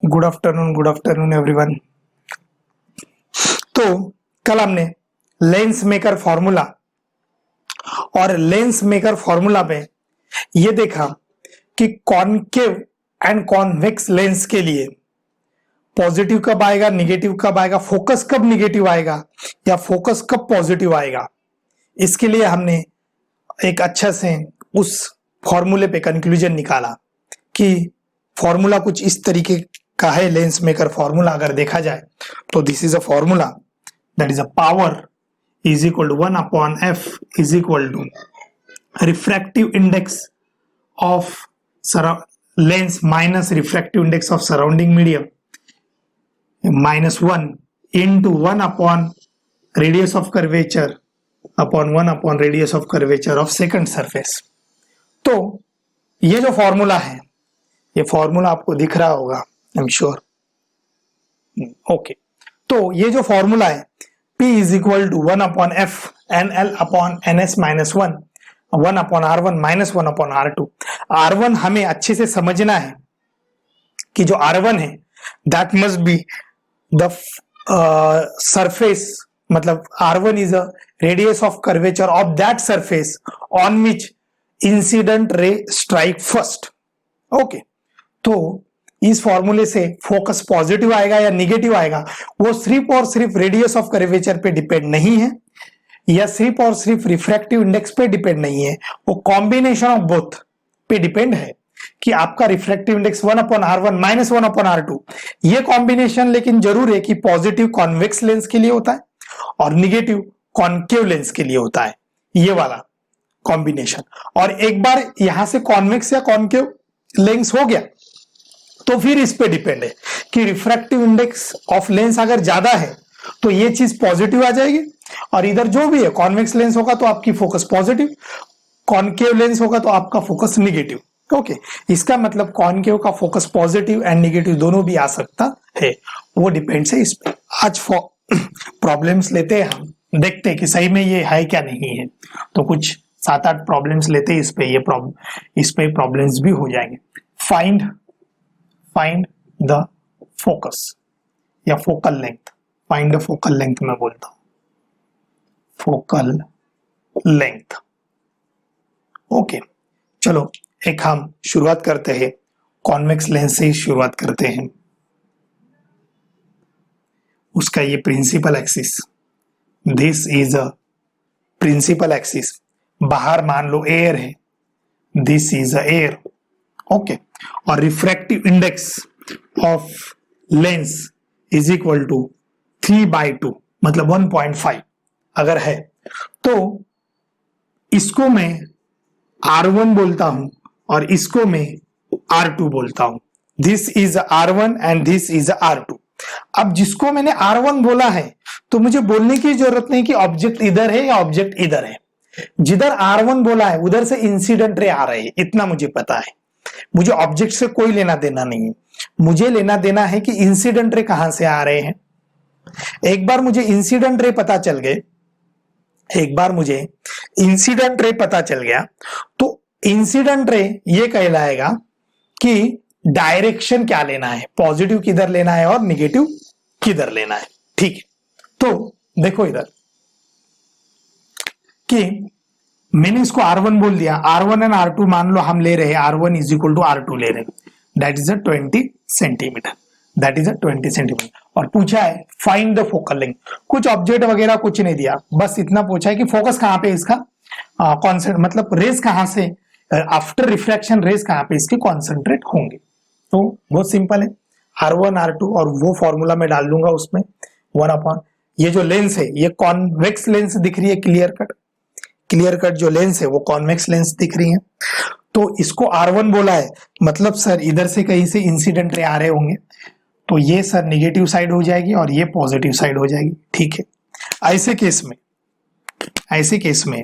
Good afternoon everyone. तो कल हमने लेंस मेकर फॉर्मूला और लेंस मेकर फॉर्मूला में ये देखा कि कॉनकेव एंड कॉन्वेक्स लेंस के लिए पॉजिटिव कब आएगा, निगेटिव कब आएगा, फोकस कब निगेटिव आएगा या फोकस कब पॉजिटिव आएगा। इसके लिए हमने एक अच्छा से उस फॉर्मूले पे कंक्लूजन निकाला कि फॉर्मूला कुछ इस तरीके का है। लेंस मेकर फॉर्मूला अगर देखा जाए तो this is a formula that is a power is equal to 1/f is equal to refractive index of lens minus refractive index of surrounding medium -1 into 1 radius of curvature upon 1 radius of curvature of second surface. तो ये जो formula है, ये formula आपको दिख रहा होगा, I am sure. Okay, तो ये जो फॉर्मूला है P is equal to 1/f NL upon NS minus 1/R1 minus 1/R2। R1 हमें अच्छे से समझना है कि जो R1 है that must be the surface, मतलब R1 is a radius of curvature of that surface on which incident ray strike first. Okay, तो इस फॉर्मूले से फोकस पॉजिटिव आएगा या निगेटिव आएगा वो सिर्फ और सिर्फ रेडियस ऑफ कर्वेचर पे डिपेंड नहीं है या सिर्फ और सिर्फ रिफ्रैक्टिव इंडेक्स पे डिपेंड नहीं है, वो कॉम्बिनेशन ऑफ बोथ पे डिपेंड है कि आपका refractive index 1/R1 minus 1/R2। ये कॉम्बिनेशन लेकिन जरूर है कि पॉजिटिव कॉन्वेक्स लेंस के लिए होता है और निगेटिव कॉन्केव लेंस के लिए होता है, ये वाला कॉम्बिनेशन। और एक बार यहां से कॉन्वेक्स या कॉन्केव लेंस हो गया तो फिर इस पे डिपेंड है कि रिफ्रैक्टिव इंडेक्स ऑफ लेंस अगर ज्यादा है तो ये चीज पॉजिटिव आ जाएगी, और इधर जो भी है कॉन्वेक्स लेंस होगा तो आपकी फोकस पॉजिटिव, कॉन्केव लेंस होगा तो आपका फोकस निगेटिव। ओके, इसका मतलब कॉन्केव का फोकस पॉजिटिव एंड निगेटिव दोनों भी आ सकता है, वो डिपेंड्स है इस पे। आज प्रॉब्लम्स लेते हैं, हम देखते हैं कि सही में ये है क्या नहीं है। तो कुछ 7-8 प्रॉब्लम्स लेते हैं इस पे, इस पे प्रॉब्लम्स भी हो जाएंगे। फाइंड द फोकस या focal length, find the focal length मैं बोलता हूं, फोकल लेंथ। ओके, चलो एक हम शुरुआत करते हैं, कॉन्वेक्स लेंस से ही शुरुआत करते हैं। उसका ये principal axis, this is a principal axis. बाहर मान लो एयर है, this is a air. Okay, और refractive index of lens is equal to 3/2 मतलब 1.5 अगर है तो इसको मैं R1 बोलता हूं और इसको मैं R2 बोलता हूं। This is R1 and this is R2। अब जिसको मैंने R1 बोला है तो मुझे बोलने की जरूरत नहीं कि ऑब्जेक्ट इधर है या ऑब्जेक्ट इधर है। जिधर R1 बोला है उधर से इंसिडेंट रे आ रहे हैं, इतना मुझे पता है। मुझे ऑब्जेक्ट से कोई लेना देना नहीं है, मुझे लेना देना है कि इंसिडेंट रे कहां से आ रहे हैं। एक बार मुझे इंसिडेंट रे पता चल गए, एक बार मुझे इंसिडेंट रे पता चल गया तो इंसिडेंट रे ये कहलाएगा कि डायरेक्शन क्या लेना है, पॉजिटिव किधर लेना है और निगेटिव किधर लेना है। ठीक है, तो देखो इधर कि मैंने इसको R1 बोल दिया, R1 एंड R2 मान लो हम ले रहे हैं, R1 is equal to R2 ले रहे हैं, that is a 20 centimetre, that is a 20 centimetre. और पूछा है फाइंड द फोकल लेंथ, कुछ ऑब्जेक्ट वगैरह कुछ नहीं दिया, बस इतना पूछा है कि फोकस कहां पे इसका कॉन्सेंट्रेट, मतलब रेस कहां से आफ्टर रिफ्रैक्शन रेस कहां पे इसके कॉन्सेंट्रेट होंगे। तो बहुत सिंपल है, R1 R2 और वो फॉर्मूला में डाल दूंगा उसमें 1 ये जो लेंस है ये कॉन्वेक्स लेंस दिख रही है, क्लियर कट जो लेंस है वो कॉन्वेक्स लेंस दिख रही है। तो इसको R1 बोला है, मतलब सर इधर से कहीं से इंसिडेंट रे आ रहे होंगे तो ये सर निगेटिव साइड हो जाएगी और ये पॉजिटिव साइड हो जाएगी। ठीक है, ऐसे केस में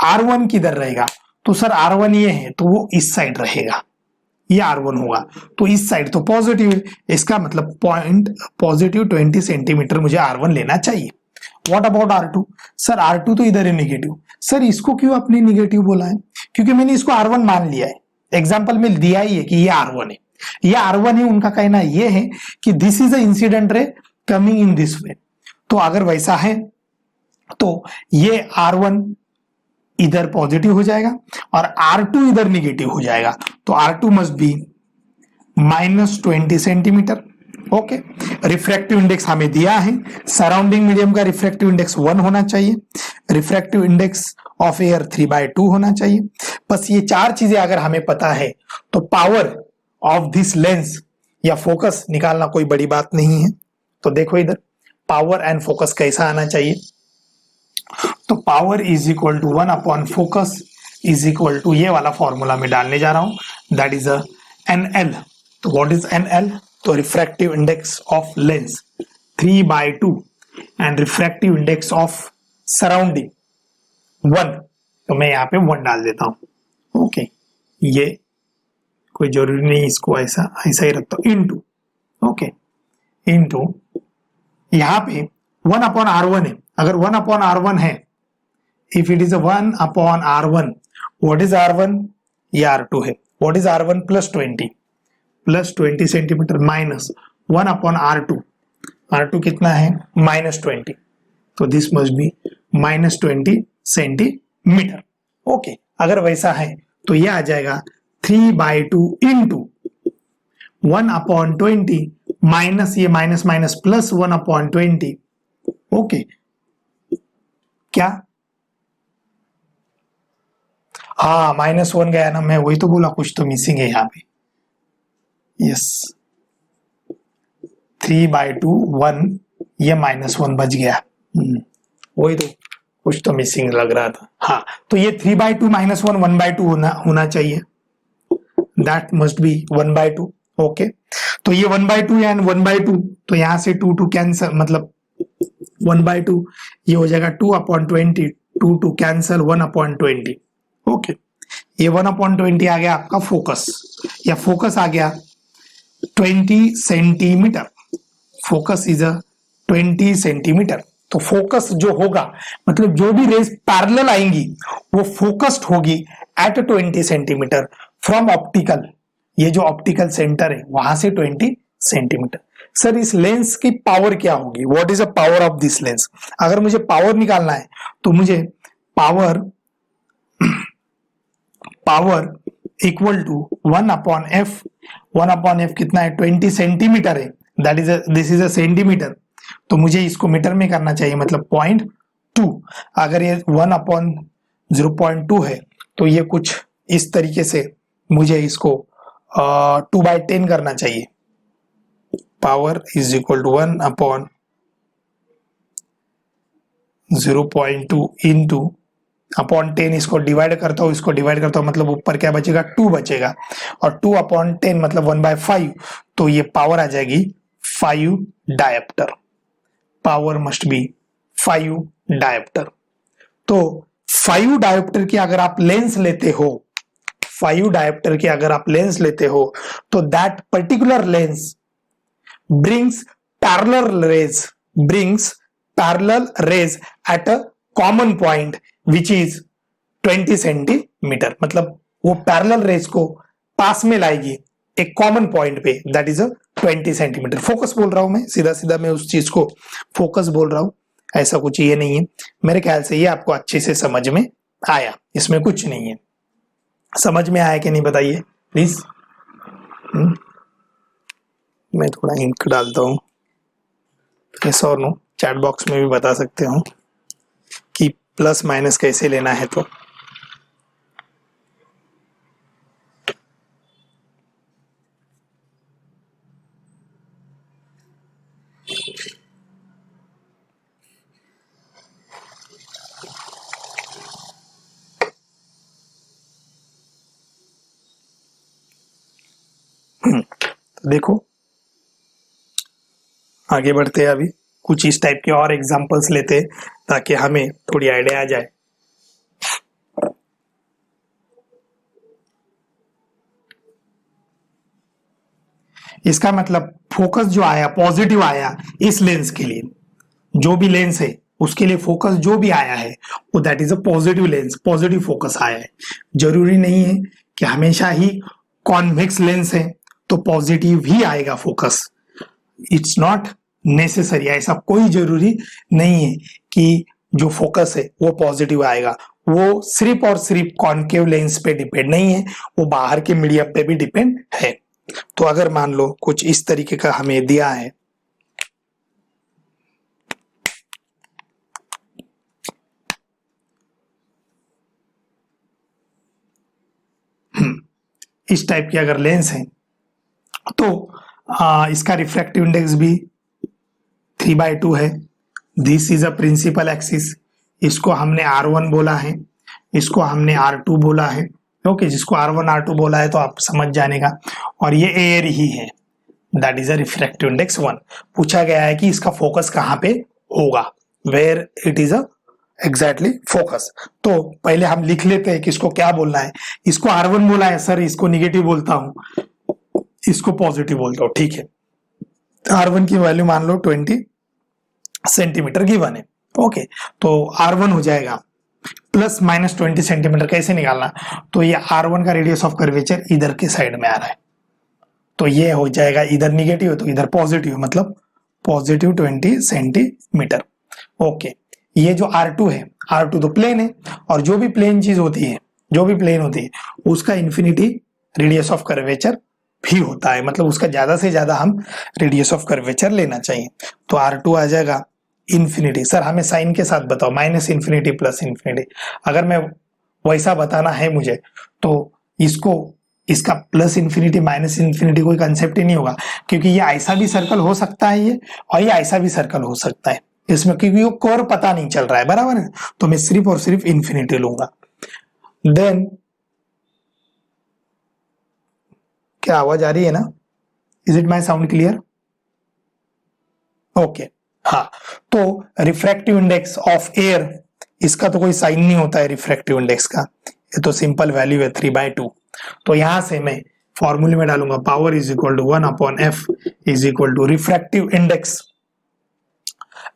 R1 किधर रहेगा, तो सर R1 ये है तो वो इस साइड रहेगा, ये R1 होगा तो इस साइड तो पॉजिटिव, इसका मतलब पॉइंट पॉजिटिव 20 सेंटीमीटर मुझे R1 लेना चाहिए। What about R2, sir R2 तो इधर है निगेटिव। सर इसको क्यों आपने निगेटिव बोला है, क्योंकि मैंने इसको R1 मान लिया है, एग्जांपल में दिया ही है कि ये R1 है, ये R1 है, उनका कहना ये है कि this is a incident ray coming in this way. तो अगर वैसा है तो ये R1 इधर पॉजिटिव हो जाएगा और R2 इधर निगेटिव हो जाएगा। तो R2 must be -20 centimetre. Okay, refractive index हमें दिया है, सराउंडिंग मीडियम का रिफ्रैक्टिव इंडेक्स 1 होना चाहिए, रिफ्रैक्टिव इंडेक्स ऑफ एयर 3/2 होना चाहिए। बस ये चार चीजें अगर हमें पता है तो पावर ऑफ दिस लेंस या फोकस निकालना कोई बड़ी बात नहीं है। तो देखो इधर पावर एंड फोकस कैसा आना चाहिए। तो power is equal to 1 / focus is equal to, ये वाला फॉर्मूला में डालने जा रहा हूं, दैट इज अ NL। तो व्हाट इज NL? तो refractive index of lens 3/2 and refractive index of surrounding 1। तो मैं यहाँ पे 1 डाल देता हूं। ओके, ये कोई जरूरी नहीं इसको ऐसा ही रखता हूं, इनटू, ओके, इनटू यहाँ पे 1/R1 है। अगर 1/R1 है, if it is 1/R1, what is R1? ये R2 है। What is R1? +20 centimetre minus 1/R2। R2 कितना है? -20। तो this must be -20 centimetre. Okay, अगर वैसा है तो ये आ जाएगा 3/2 इंटू 1/20 माइनस ये माइनस माइनस प्लस 1/20। ओके, क्या? हाँ, -1 गया ना, मैं वही तो बोला कुछ तो मिसिंग है यहाँ पे। यस, 3/2 1, ये -1 बच गया। वही तो कुछ तो मिसिंग लग रहा था। हाँ, तो ये 3/2 -1 1/2 होना चाहिए। That must be 1/2। ओके, तो ये 1/2 एंड 1/2, तो यहां से 2 कैंसल, मतलब 1/2 ये हो जाएगा 2/20, 2 कैंसल 1/20। ओके, ये 1/20 आ गया आपका फोकस, या फोकस आ गया 20 centimetre. Focus is a 20 centimetre. तो फोकस जो होगा, मतलब जो भी रेज पैरेलल आएंगी वो फोकस्ड होगी एट 20 सेंटीमीटर फ्रॉम ऑप्टिकल, ये जो ऑप्टिकल सेंटर है वहां से 20 सेंटीमीटर। सर, इस लेंस की पावर क्या होगी? What is the power of this lens? अगर मुझे पावर निकालना है तो मुझे power equal to 1/f। 1/f कितना है? 20 सेंटीमीटर है, that is this is a centimetre. तो मुझे इसको मीटर में करना चाहिए, मतलब 0.2। अगर ये 1/0.2 है तो ये कुछ इस तरीके से मुझे इसको 2/10 करना चाहिए। Power is equal to 1/0.2 into 10। इसको डिवाइड करता हूँ, इसको डिवाइड करता हूँ, मतलब ऊपर क्या बचेगा? 2 बचेगा, और 2/10 मतलब 1/5। तो ये पावर आ जाएगी 5 dioptre. Power must be 5 dioptre. तो 5 डायोप्टर की अगर आप लेंस लेते हो, 5 डायोप्टर की अगर आप लेंस लेते हो, तो that particular lens brings parallel rays at a common point which is 20 centimetre. मतलब वो पैरेलल रेज को पास में लाएगी एक कॉमन पॉइंट पे, that is a 20 centimetre. Focus बोल रहा हूं मैं, सीधा सीधा मैं उस चीज को फोकस बोल रहा हूं, ऐसा कुछ ये नहीं है। मेरे ख्याल से ये आपको अच्छे से समझ में आया, इसमें कुछ नहीं है। समझ में आया कि नहीं बताइए प्लीज। मैं थोड़ा इंक डालता हूँ, यस और नो। चैट बॉक्स में भी बता सकते हो कि प्लस माइनस कैसे लेना है। तो देखो आगे बढ़ते हैं, अभी कुछ इस टाइप के और एग्जांपल्स लेते हैं ताकि हमें थोड़ी आइडिया आ जाए। इसका मतलब फोकस जो आया पॉजिटिव आया इस लेंस के लिए, जो भी लेंस है उसके लिए फोकस जो भी आया है वो that is a positive lens, positive focus आया है। जरूरी नहीं है कि हमेशा ही कॉन्वेक्स लेंस है तो पॉजिटिव ही आएगा फोकस। इट्स नॉट नेसेसरी, ऐसा कोई जरूरी नहीं है कि जो फोकस है वो पॉजिटिव आएगा। वो सिर्फ और सिर्फ कॉन्केव लेंस पे डिपेंड नहीं है, वो बाहर के मीडियम पे भी डिपेंड है। तो अगर मान लो कुछ इस तरीके का हमें दिया है, इस टाइप की अगर लेंस है तो इसका रिफ्रैक्टिव इंडेक्स भी 3/2 है। This is a principal axis, इसको हमने R1 बोला है, इसको हमने R2 बोला है। ओके, जिसको R1 R2 बोला है तो आप समझ जाने का। और ये एयर ही है, that is a refractive index 1। पूछा गया है कि इसका फोकस कहाँ पे होगा, where it is a exactly focus. तो पहले हम लिख लेते हैं कि इसको क्या बोलना है। इसको R1 बोला है सर, इसको निगेटिव बोलता हूं, इसको पॉजिटिव बोलता हूं, ठीक है। R1 की वैल्यू मान लो 20 सेंटीमीटर गिवन है। ओके, तो R1 हो जाएगा प्लस माइनस 20 सेंटीमीटर। कैसे निकालना, तो ये R1 का रेडियस ऑफ कर्वेचर इधर के साइड में आ रहा है, तो ये हो जाएगा इधर निगेटिव है तो इधर पॉजिटिव, मतलब पॉजिटिव 20 सेंटीमीटर। ओके, ये जो R2 है, R2 तो प्लेन है, और जो भी प्लेन चीज होती है, जो भी प्लेन होती है उसका इन्फिनिटी रेडियस ऑफ कर्वेचर भी होता है, मतलब उसका ज्यादा से ज्यादा हम रेडियस ऑफ कर्वेचर लेना चाहिए। तो R2 आ जाएगा इन्फिनिटी। सर हमें साइन के साथ बताओ, माइनस इन्फिनिटी प्लस इन्फिनिटी। अगर मैं वैसा बताना है मुझे तो इसको, इसका प्लस इन्फिनिटी माइनस इन्फिनिटी कोई कंसेप्ट ही नहीं होगा, क्योंकि ये ऐसा भी सर्कल हो सकता है ये, और ये ऐसा भी सर्कल हो सकता है इसमें, क्योंकि वो कर्व पता नहीं चल रहा है, बराबर है। तो मैं सिर्फ और सिर्फ इन्फिनिटी लूंगा। देन क्या आवाज आ रही है ना? Is it my sound clear? Okay, हाँ। तो रिफ्रैक्टिव इंडेक्स ऑफ एयर, इसका तो कोई साइन नहीं होता है रिफ्रैक्टिव इंडेक्स का, ये तो सिंपल वैल्यू है 3/2। तो यहां से मैं फॉर्मूले में डालूंगा power is equal to 1/f is equal to refractive index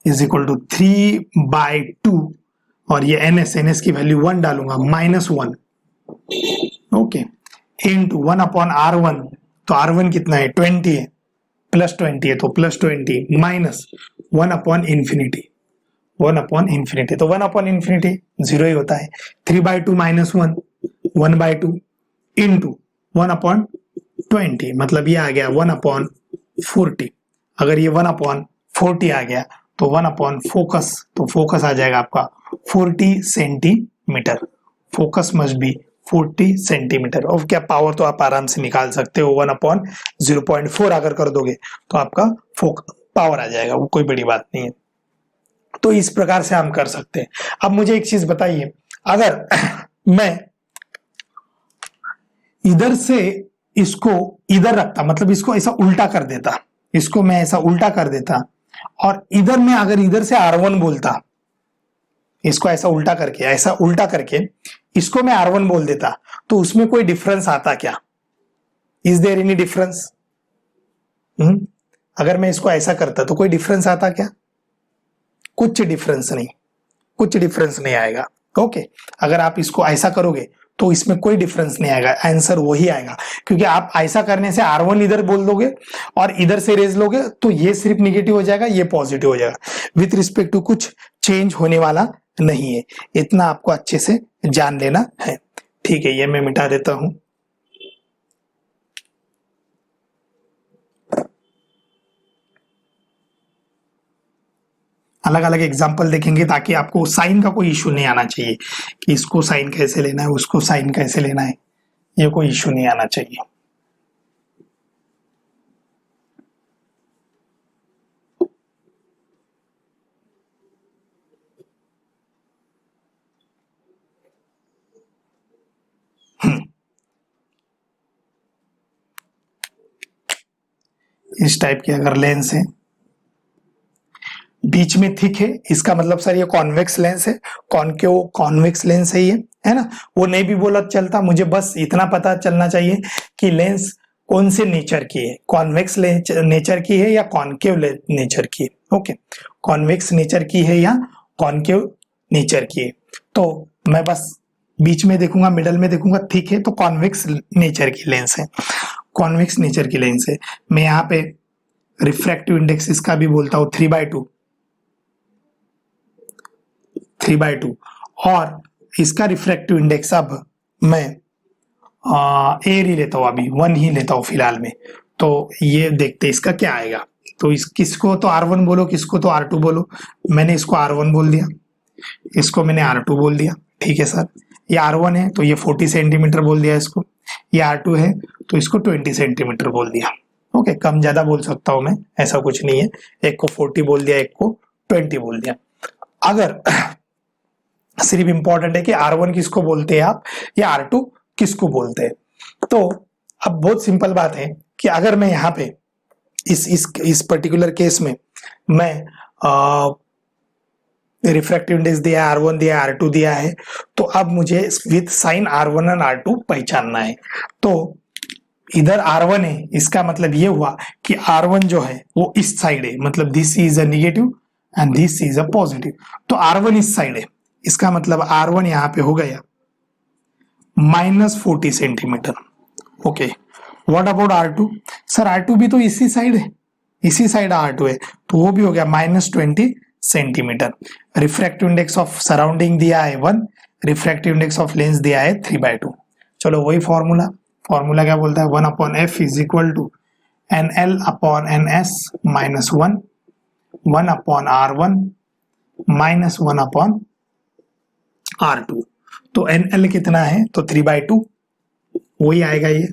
is equal to 3/2, और ये NS की वैल्यू 1 डालूंगा, -1। ओके, इंटू 1/R1, तो R1 कितना है 20 है, प्लस 20 है तो प्लस 20 माइनस 1/इन्फिनिटी, 1/इन्फिनिटी, तो 1/इन्फिनिटी 0 ही होता है। 3/2 माइनस 1, 1/2 इंटू 1/20, मतलब ये आ गया 1/40। अगर ये 1/40 आ गया तो 1/फोकस, तो फोकस आ जाएगा आपका 40 centimetre. Focus must be 40 centimetre. और क्या पावर तो आप आराम से निकाल सकते हो, 1/0.4 अगर कर दोगे तो आपका पावर आ जाएगा, वो कोई बड़ी बात नहीं है। तो इस प्रकार से हम कर सकते हैं। अब मुझे एक चीज बताइए, अगर मैं इधर से इसको इधर रखता, मतलब इसको ऐसा उल्टा कर देता, इसको मैं ऐसा उल्टा कर देता, और इधर में अगर इधर से R1 बोलता, इसको ऐसा उल्टा करके, ऐसा उल्टा करके इसको मैं R1 बोल देता, तो उसमें कोई डिफरेंस आता क्या? Is there any difference? अगर मैं इसको ऐसा करता तो कोई डिफरेंस आता क्या? कुछ डिफरेंस नहीं, कुछ डिफरेंस नहीं आएगा। ओके, अगर आप इसको ऐसा करोगे तो इसमें कोई डिफरेंस नहीं आएगा, आंसर वही आएगा, क्योंकि आप ऐसा करने से R1 इधर बोल दोगे और इधर से रेज लोगे तो ये सिर्फ निगेटिव हो जाएगा, ये पॉजिटिव हो जाएगा। विथ रिस्पेक्ट टू कुछ चेंज होने वाला नहीं है, इतना आपको अच्छे से जान लेना है। ठीक है, ये मैं मिटा देता हूं। अलग अलग एग्जाम्पल देखेंगे ताकि आपको साइन का कोई इशू नहीं आना चाहिए कि इसको साइन कैसे लेना है, उसको साइन कैसे लेना है, ये कोई इशू नहीं आना चाहिए। इस टाइप की अगर लेंस है, बीच में थिक है, इसका मतलब सर ये कॉन्वेक्स लेंस है, कॉनकेव कॉन्वेक्स लेंस है ये, है ना। वो नहीं भी बोला चलता, मुझे बस इतना पता चलना चाहिए कि लेंस कौन से नेचर की है, कॉन्वेक्स नेचर की है या कॉनकेव नेचर की है। ओके, कॉन्वेक्स नेचर की है या कॉनकेव नेचर की है, तो मैं बस बीच में देखूंगा, मिडल में देखूंगा, थिक है तो कॉन्वेक्स नेचर की लेंस है। कॉन्वेक्स नेचर की लेंस है। मैं यहाँ पे रिफ्रैक्टिव इंडेक्स इसका भी बोलता हूँ 3/2 और इसका रिफ्रैक्टिव इंडेक्स अब मैं एयर ही लेता हूँ, अभी 1 ही लेता हूँ फिलहाल में। तो ये देखते इसका क्या आएगा। तो इस किसको तो R1 बोलो, किसको तो R2 बोलो। मैंने इसको R1 बोल दिया, इसको मैंने R2 बोल दिया। ठीक है सर, ये R1 है तो ये 40 सेंटीमीटर बोल दिया इसको, ये R2 है तो इसको 20 सेंटीमीटर बोल दिया। ओके, कम ज्यादा बोल सकता हूं मैं, ऐसा कुछ नहीं है। एक को 40 बोल दिया, एक को 20 बोल दिया। अगर सिर्फ इंपॉर्टेंट है कि R1 किसको बोलते हैं आप या R2 किसको बोलते हैं। तो अब बहुत सिंपल बात है कि अगर मैं यहाँ पे इस पर्टिकुलर केस में मैं रिफ्रैक्टिव इंडेक्स दिया है, R1 दिया है, R2 दिया है, तो अब मुझे विथ साइन R1 और R2 पहचानना है। तो इधर R1 है, इसका मतलब ये हुआ कि R1 जो है वो इस साइड है, मतलब this is a negative and this is a positive. तो R1 इस साइड है, इसका मतलब R1 यहाँ पे हो गया -40 centimetre. Okay, what about R2? Sir R2 भी तो इसी साइड है, इसी साइड R2 है, तो वो भी हो गया -20 centimetre. Refractive index of surrounding दिया है 1, रिफ्रैक्टिव इंडेक्स ऑफ लेंस दिया है 3/2। चलो वही फॉर्मूला क्या बोलता है, 1/f is equal to NL/NS -1, 1/R1 -1/R2। तो NL कितना है, तो 3/2 वही आएगा ये।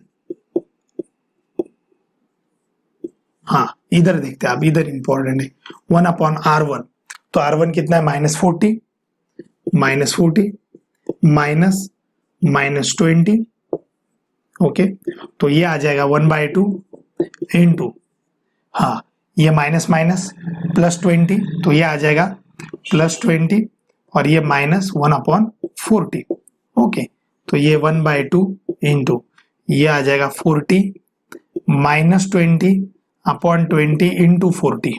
हाँ, इधर देखते हैं आप, इधर इंपॉर्टेंट है 1/R1। तो R1 कितना है, -40 -20। ओके, तो ये आ जाएगा 1/2 इंटू, हाँ ये माइनस माइनस +20, तो ये आ जाएगा +20 और ये -1/40। ओके, तो ये 1/2 इंटू ये आ जाएगा 40 -20/20 इंटू 40।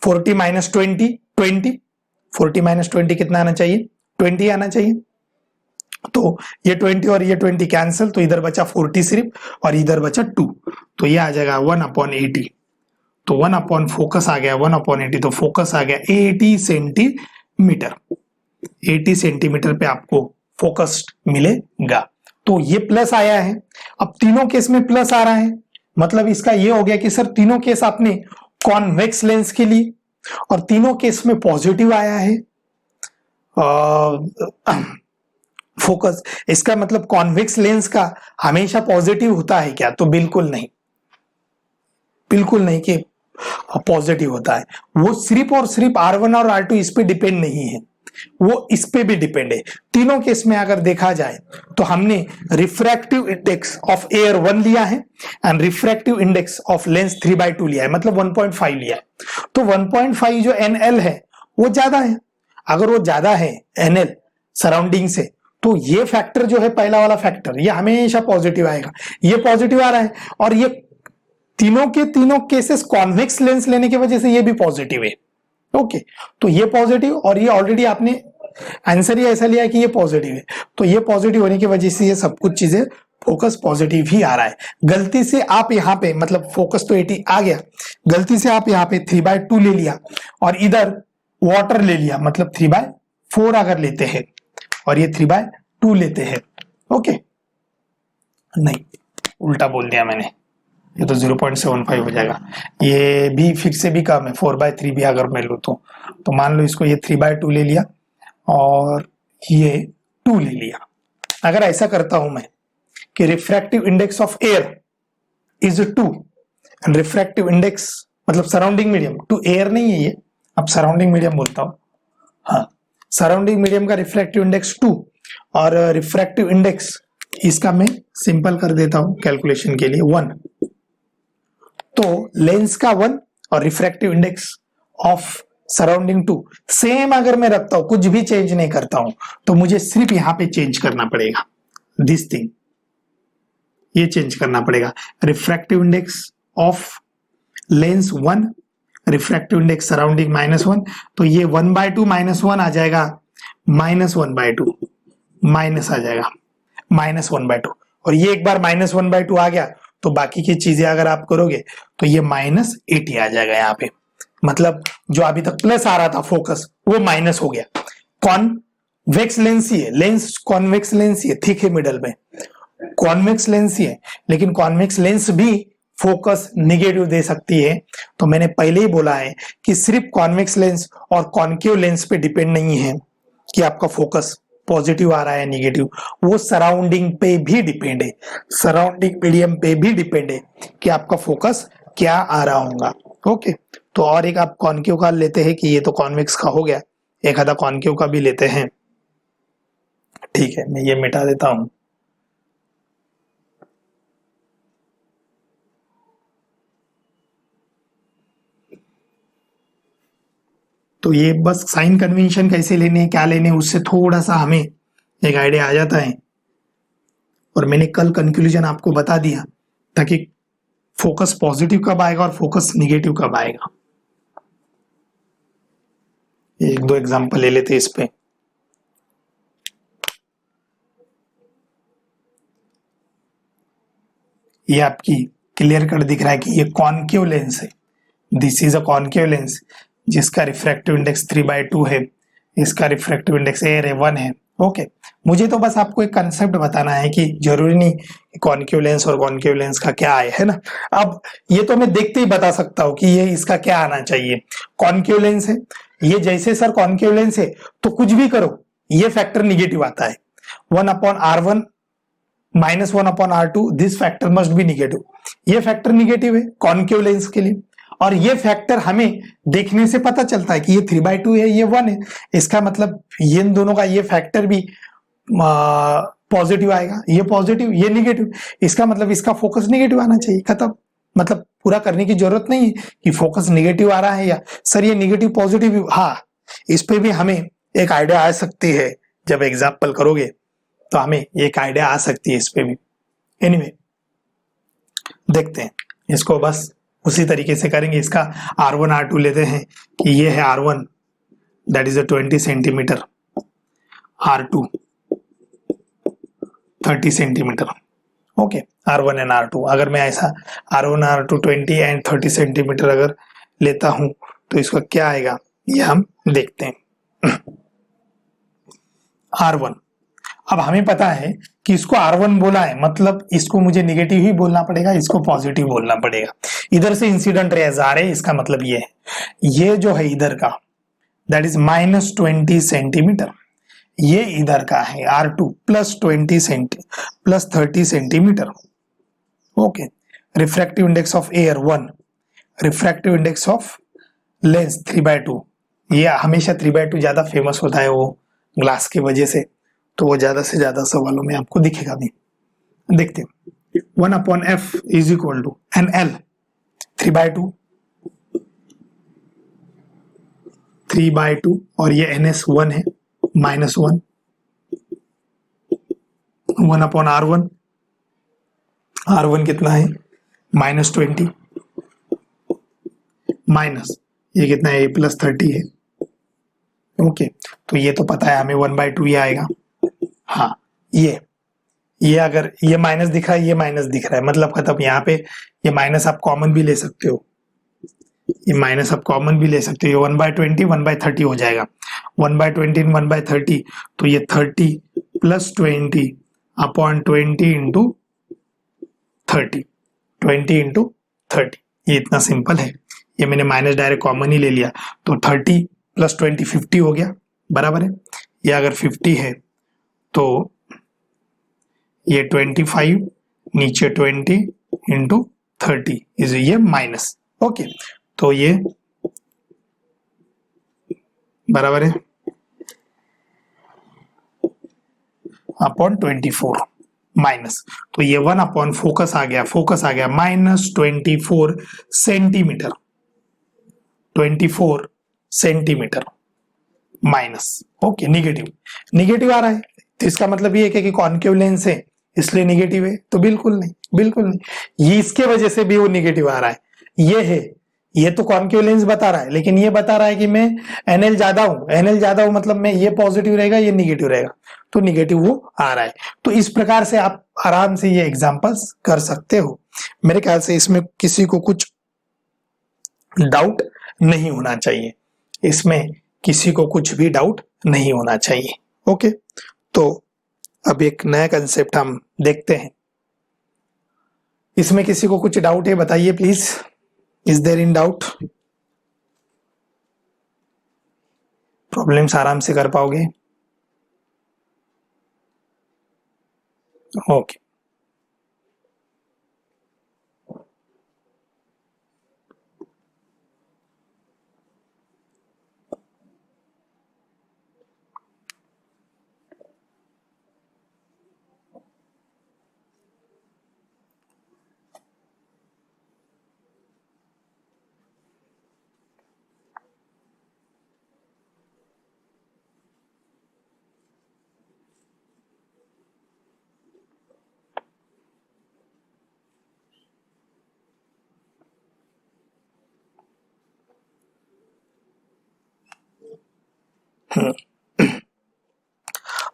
40 -20 20, 40 -20 कितना आना चाहिए, 20 आना चाहिए। तो ये 20 और ये 20 कैंसिल, तो इधर बचा 40 सिर्फ और इधर बचा 2, तो ये आ जाएगा 1/80। तो 1 फोकस आ गया 1/80, तो फोकस आ गया 80 सेंटीमीटर। 80 सेंटीमीटर पे आपको फोकस मिलेगा। तो ये प्लस आया है। अब तीनों केस में प्लस आ रहा है, मतलब इसका ये हो गया कि सर तीनों केस आपने कॉन्वेक्स लेंस के लिए और तीनों केस में पॉजिटिव आया है फोकस। इसका मतलब कॉन्वेक्स लेंस का हमेशा पॉजिटिव होता है क्या, तो बिल्कुल नहीं, बिल्कुल नहीं कि पॉजिटिव होता है। वो सिर्फ और सिर्फ R1 और R2 इस पे डिपेंड नहीं है, वो इस पे भी डिपेंड है। तीनों केस में अगर देखा जाए तो हमने रिफ्रैक्टिव इंडेक्स ऑफ एयर 1 लिया है and refractive index of lens 3/2 लिया है, मतलब 1.5 लिया है। तो 1.5 जो NL है वो ज्यादा है। अगर वो ज्यादा है NL सराउंडिंग से, तो ये फैक्टर जो है पहला वाला फैक्टर, ये हमेशा पॉजिटिव आएगा। ये पॉजिटिव आ रहा है और ये तीनों के तीनों केसेस कॉन्वेक्स लेंस लेने की वजह से ये भी पॉजिटिव है। ओके, तो ये पॉजिटिव और ये ऑलरेडी आपने आंसर ही ऐसा लिया कि ये पॉजिटिव है, तो ये पॉजिटिव होने की वजह से ये सब कुछ चीजें फोकस पॉजिटिव ही आ रहा है। गलती से आप यहाँ पे, मतलब फोकस तो 80 आ गया, गलती से आप यहाँ पे 3/2 ले लिया और इधर वाटर ले लिया, मतलब 3/4 अगर लेते हैं और ये 3/2 लेते हैं। ओके, नहीं उल्टा बोल दिया मैंने, ये तो 0.75 हो जाएगा। ये भी फिर से भी कम है, 4/3 भी अगर मैं लूँ तो मान लो इसको ये 3/2 ले लिया और ये 2 ले लिया। अगर ऐसा करता हूं मैं कि refractive index of air is 2 and refractive index मतलब सराउंडिंग मीडियम, टू एयर नहीं है ये, अब सराउंडिंग मीडियम बोलता हूं। हाँ, सराउंडिंग मीडियम का रिफ्रैक्टिव इंडेक्स 2 और रिफ्रैक्टिव इंडेक्स इसका मैं सिंपल कर देता हूं कैलकुलेशन के लिए 1। तो लेंस का 1 और refractive index of surrounding 2 same अगर मैं रखता हूं, कुछ भी चेंज नहीं करता हूं, तो मुझे सिर्फ यहां पे चेंज करना पड़ेगा, दिस थिंग, ये चेंज करना पड़ेगा। Refractive index of lens 1, refractive index surrounding -1, तो ये 1/2 -1 आ जाएगा -1/2, माइनस आ जाएगा -1/2 और ये एक बार -1/2 आ गया तो बाकी की चीजें अगर आप करोगे तो ये -80 आ जाएगा यहाँ पे। मतलब जो अभी तक प्लस आ रहा था फोकस वो माइनस हो गया। कॉन्वेक्स लेंस ही है, लेंस कॉन्वेक्स लेंस ही है, ठीक है, मिडल में कॉन्वेक्स लेंस ही है, लेकिन कॉन्वेक्स लेंस भी फोकस निगेटिव दे सकती है। तो मैंने पहले ही बोला है कि सिर्फ कॉन्वेक्स लेंस और कॉन्केव लेंस पे डिपेंड नहीं है कि आपका फोकस पॉजिटिव आ रहा है निगेटिव, वो सराउंडिंग पे भी डिपेंड है, सराउंडिंग मीडियम पे भी डिपेंड है कि आपका फोकस क्या आ रहा होगा। ओके, तो और एक आप कॉन्केव का लेते हैं कि ये तो कॉन्वेक्स का हो गया, एक आधा कॉन्केव का भी लेते हैं। ठीक है, मैं ये मिटा देता हूं। तो ये बस साइन कन्वेंशन कैसे लेने क्या लेने उससे थोड़ा सा हमें एक आइडिया आ जाता है, और मैंने कल कंक्लूजन आपको बता दिया ताकि फोकस पॉजिटिव कब आएगा और फोकस निगेटिव कब आएगा। एक दो एग्जांपल ले लेते हैं इस पे। ये आपकी क्लियर कट दिख रहा है कि ये कॉन्केव लेंस है, this is a concave lens जिसका रिफ्रैक्टिव इंडेक्स 3/2 है, इसका रिफ्रैक्टिव इंडेक्स एयर 1 है। ओके, मुझे तो बस आपको एक कंसेप्ट बताना है कि जरूरी नहीं कॉन्केव लेंस और कॉन्केव लेंस का क्या है ना। अब ये तो मैं देखते ही बता सकता हूँ कि ये इसका क्या आना चाहिए। कॉन्केव लेंस है, ये जैसे सर कॉन्केव लेंस है तो कुछ भी करो ये फैक्टर निगेटिव आता है, 1/R1 -1/R2 this factor must be negative. ये फैक्टर निगेटिव है कॉन्केव लेंस के लिए, और ये फैक्टर हमें देखने से पता चलता है कि ये 3/2 है, ये 1 है। इसका मतलब ये इन दोनों का ये फैक्टर भी पॉजिटिव आएगा, ये पॉजिटिव ये निगेटिव, इसका मतलब इसका फोकस निगेटिव आना चाहिए, खत्म। मतलब पूरा करने की जरूरत नहीं है कि फोकस निगेटिव आ रहा है या सर ये निगेटिव पॉजिटिव। हाँ, इस पे भी हमें एक आइडिया आ सकती है, जब एग्जाम्पल करोगे तो हमें एक आइडिया आ सकती है इस पे भी। एनीवे, देखते हैं इसको, बस उसी तरीके से करेंगे। इसका R1 R2 लेते हैं कि ये है R1 that is 20 centimetre, R2 30 centimetre. Okay, R1 and R2, अगर मैं ऐसा R1 R2 20 एंड 30 सेंटीमीटर अगर लेता हूं तो इसका क्या आएगा ये हम देखते हैं। R1, अब हमें पता है कि इसको R1 बोला है मतलब इसको मुझे निगेटिव ही बोलना पड़ेगा, इसको पॉजिटिव बोलना पड़ेगा। इधर से इंसिडेंट रेज आ रहे हैं, इसका मतलब ये है, ये जो है इधर का दैट इज -20 सेंटीमीटर, ये इधर का है R2 +20 30 centimetre. Okay, refractive index of air 1, refractive index of lens 3/2। ये हमेशा 3/2 ज्यादा फेमस होता है वो ग्लास की वजह से, तो वो ज्यादा से ज्यादा सवालों में आपको दिखेगा भी। देखते हैं 1/F is equal to NL 3/2 और ये NS 1 है -1 1/R1, R1 कितना है -20 माइनस ये कितना है +30 है। ओके, तो ये तो पता है हमें 1/2 ही आएगा। हाँ, ये अगर ये माइनस दिख रहा है, ये माइनस दिख रहा है, मतलब खत्म। यहाँ पे ये माइनस आप कॉमन भी ले सकते हो, ये माइनस आप कॉमन भी ले सकते हो, 1/20 1/30 हो जाएगा। 1/20 1/30 तो ये 30 + 20/20 इंटू 30, 20 इंटू 30, ये इतना सिंपल है। ये मैंने माइनस डायरेक्ट कॉमन ही ले लिया, तो 30 + 20 50 हो गया, बराबर है। ये अगर 50 है तो ये 25 नीचे 20 इंटू 30 इज ये माइनस। ओके, तो ये बराबर है /24 माइनस, तो ये 1 फोकस आ गया -24 centimetre, 24 centimetre minus. Okay, negative आ रहा है तो इसका मतलब ये है कि कॉन्केव लेंस है इसलिए निगेटिव है, तो बिल्कुल नहीं, बिल्कुल नहीं। ये इसके वजह से भी वो निगेटिव आ रहा है, ये है ये तो कॉन्केव लेंस बता रहा है, लेकिन ये बता रहा है कि मैं एनएल ज्यादा हूं, एनएल ज्यादा हूं मतलब मैं ये पॉजिटिव रहेगा ये निगेटिव रहेगा, तो निगेटिव वो आ रहा है। तो इस प्रकार से आप आराम से ये एग्जांपल्स कर सकते हो। मेरे ख्याल से इसमें किसी को कुछ डाउट नहीं होना चाहिए, इसमें किसी को कुछ भी डाउट नहीं होना चाहिए। ओके, तो अब एक नया कंसेप्ट हम देखते हैं। इसमें किसी को कुछ डाउट है बताइए please, is there any doubt? Problems आराम से कर पाओगे? ओके,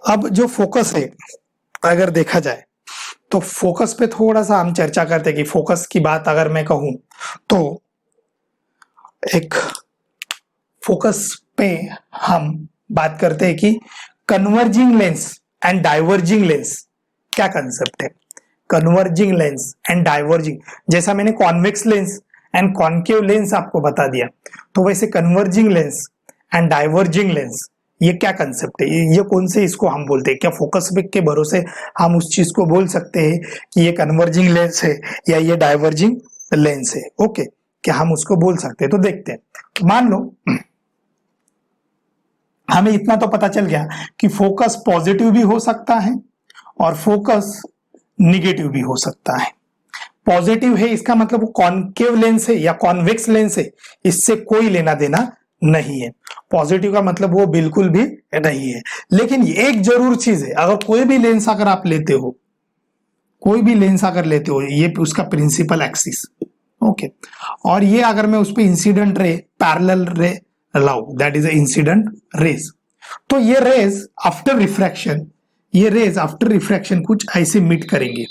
अब जो फोकस है अगर देखा जाए तो फोकस पे थोड़ा सा हम चर्चा करते हैं कि फोकस की बात अगर मैं कहूं तो एक फोकस पे हम बात करते हैं कि converging lens and diverging lens क्या कंसेप्ट है। कन्वर्जिंग लेंस एंड डाइवर्जिंग, जैसा मैंने convex lens and concave lens आपको बता दिया, तो वैसे converging lens and diverging lens ये क्या कंसेप्ट है, ये कौन से इसको हम बोलते हैं? क्या फोकस के भरोसे हम उस चीज को बोल सकते हैं कि ये कन्वर्जिंग लेंस है या ये डाइवर्जिंग लेंस है? ओके, क्या हम उसको बोल सकते हैं? तो देखते हैं। मान लो हमें इतना तो पता चल गया कि फोकस पॉजिटिव भी हो सकता है और फोकस निगेटिव भी हो सकता है। पॉजिटिव है इसका मतलब वो कॉन्केव लेंस है या कॉन्वेक्स लेंस है, इससे कोई लेना देना नहीं है। पॉजिटिव का मतलब वो बिल्कुल भी नहीं है। लेकिन एक जरूर चीज है, अगर कोई भी लेंस अगर आप लेते हो, कोई भी लेंस अगर लेते हो, ये उसका प्रिंसिपल एक्सिस, ओके, और ये अगर मैं उस पर इंसिडेंट रे पैरेलल रे लाऊ, दैट इज इंसिडेंट रेज, तो ये रेज आफ्टर रिफ्रैक्शन, ये रेज आफ्टर रिफ्रैक्शन कुछ ऐसे मीट करेंगे,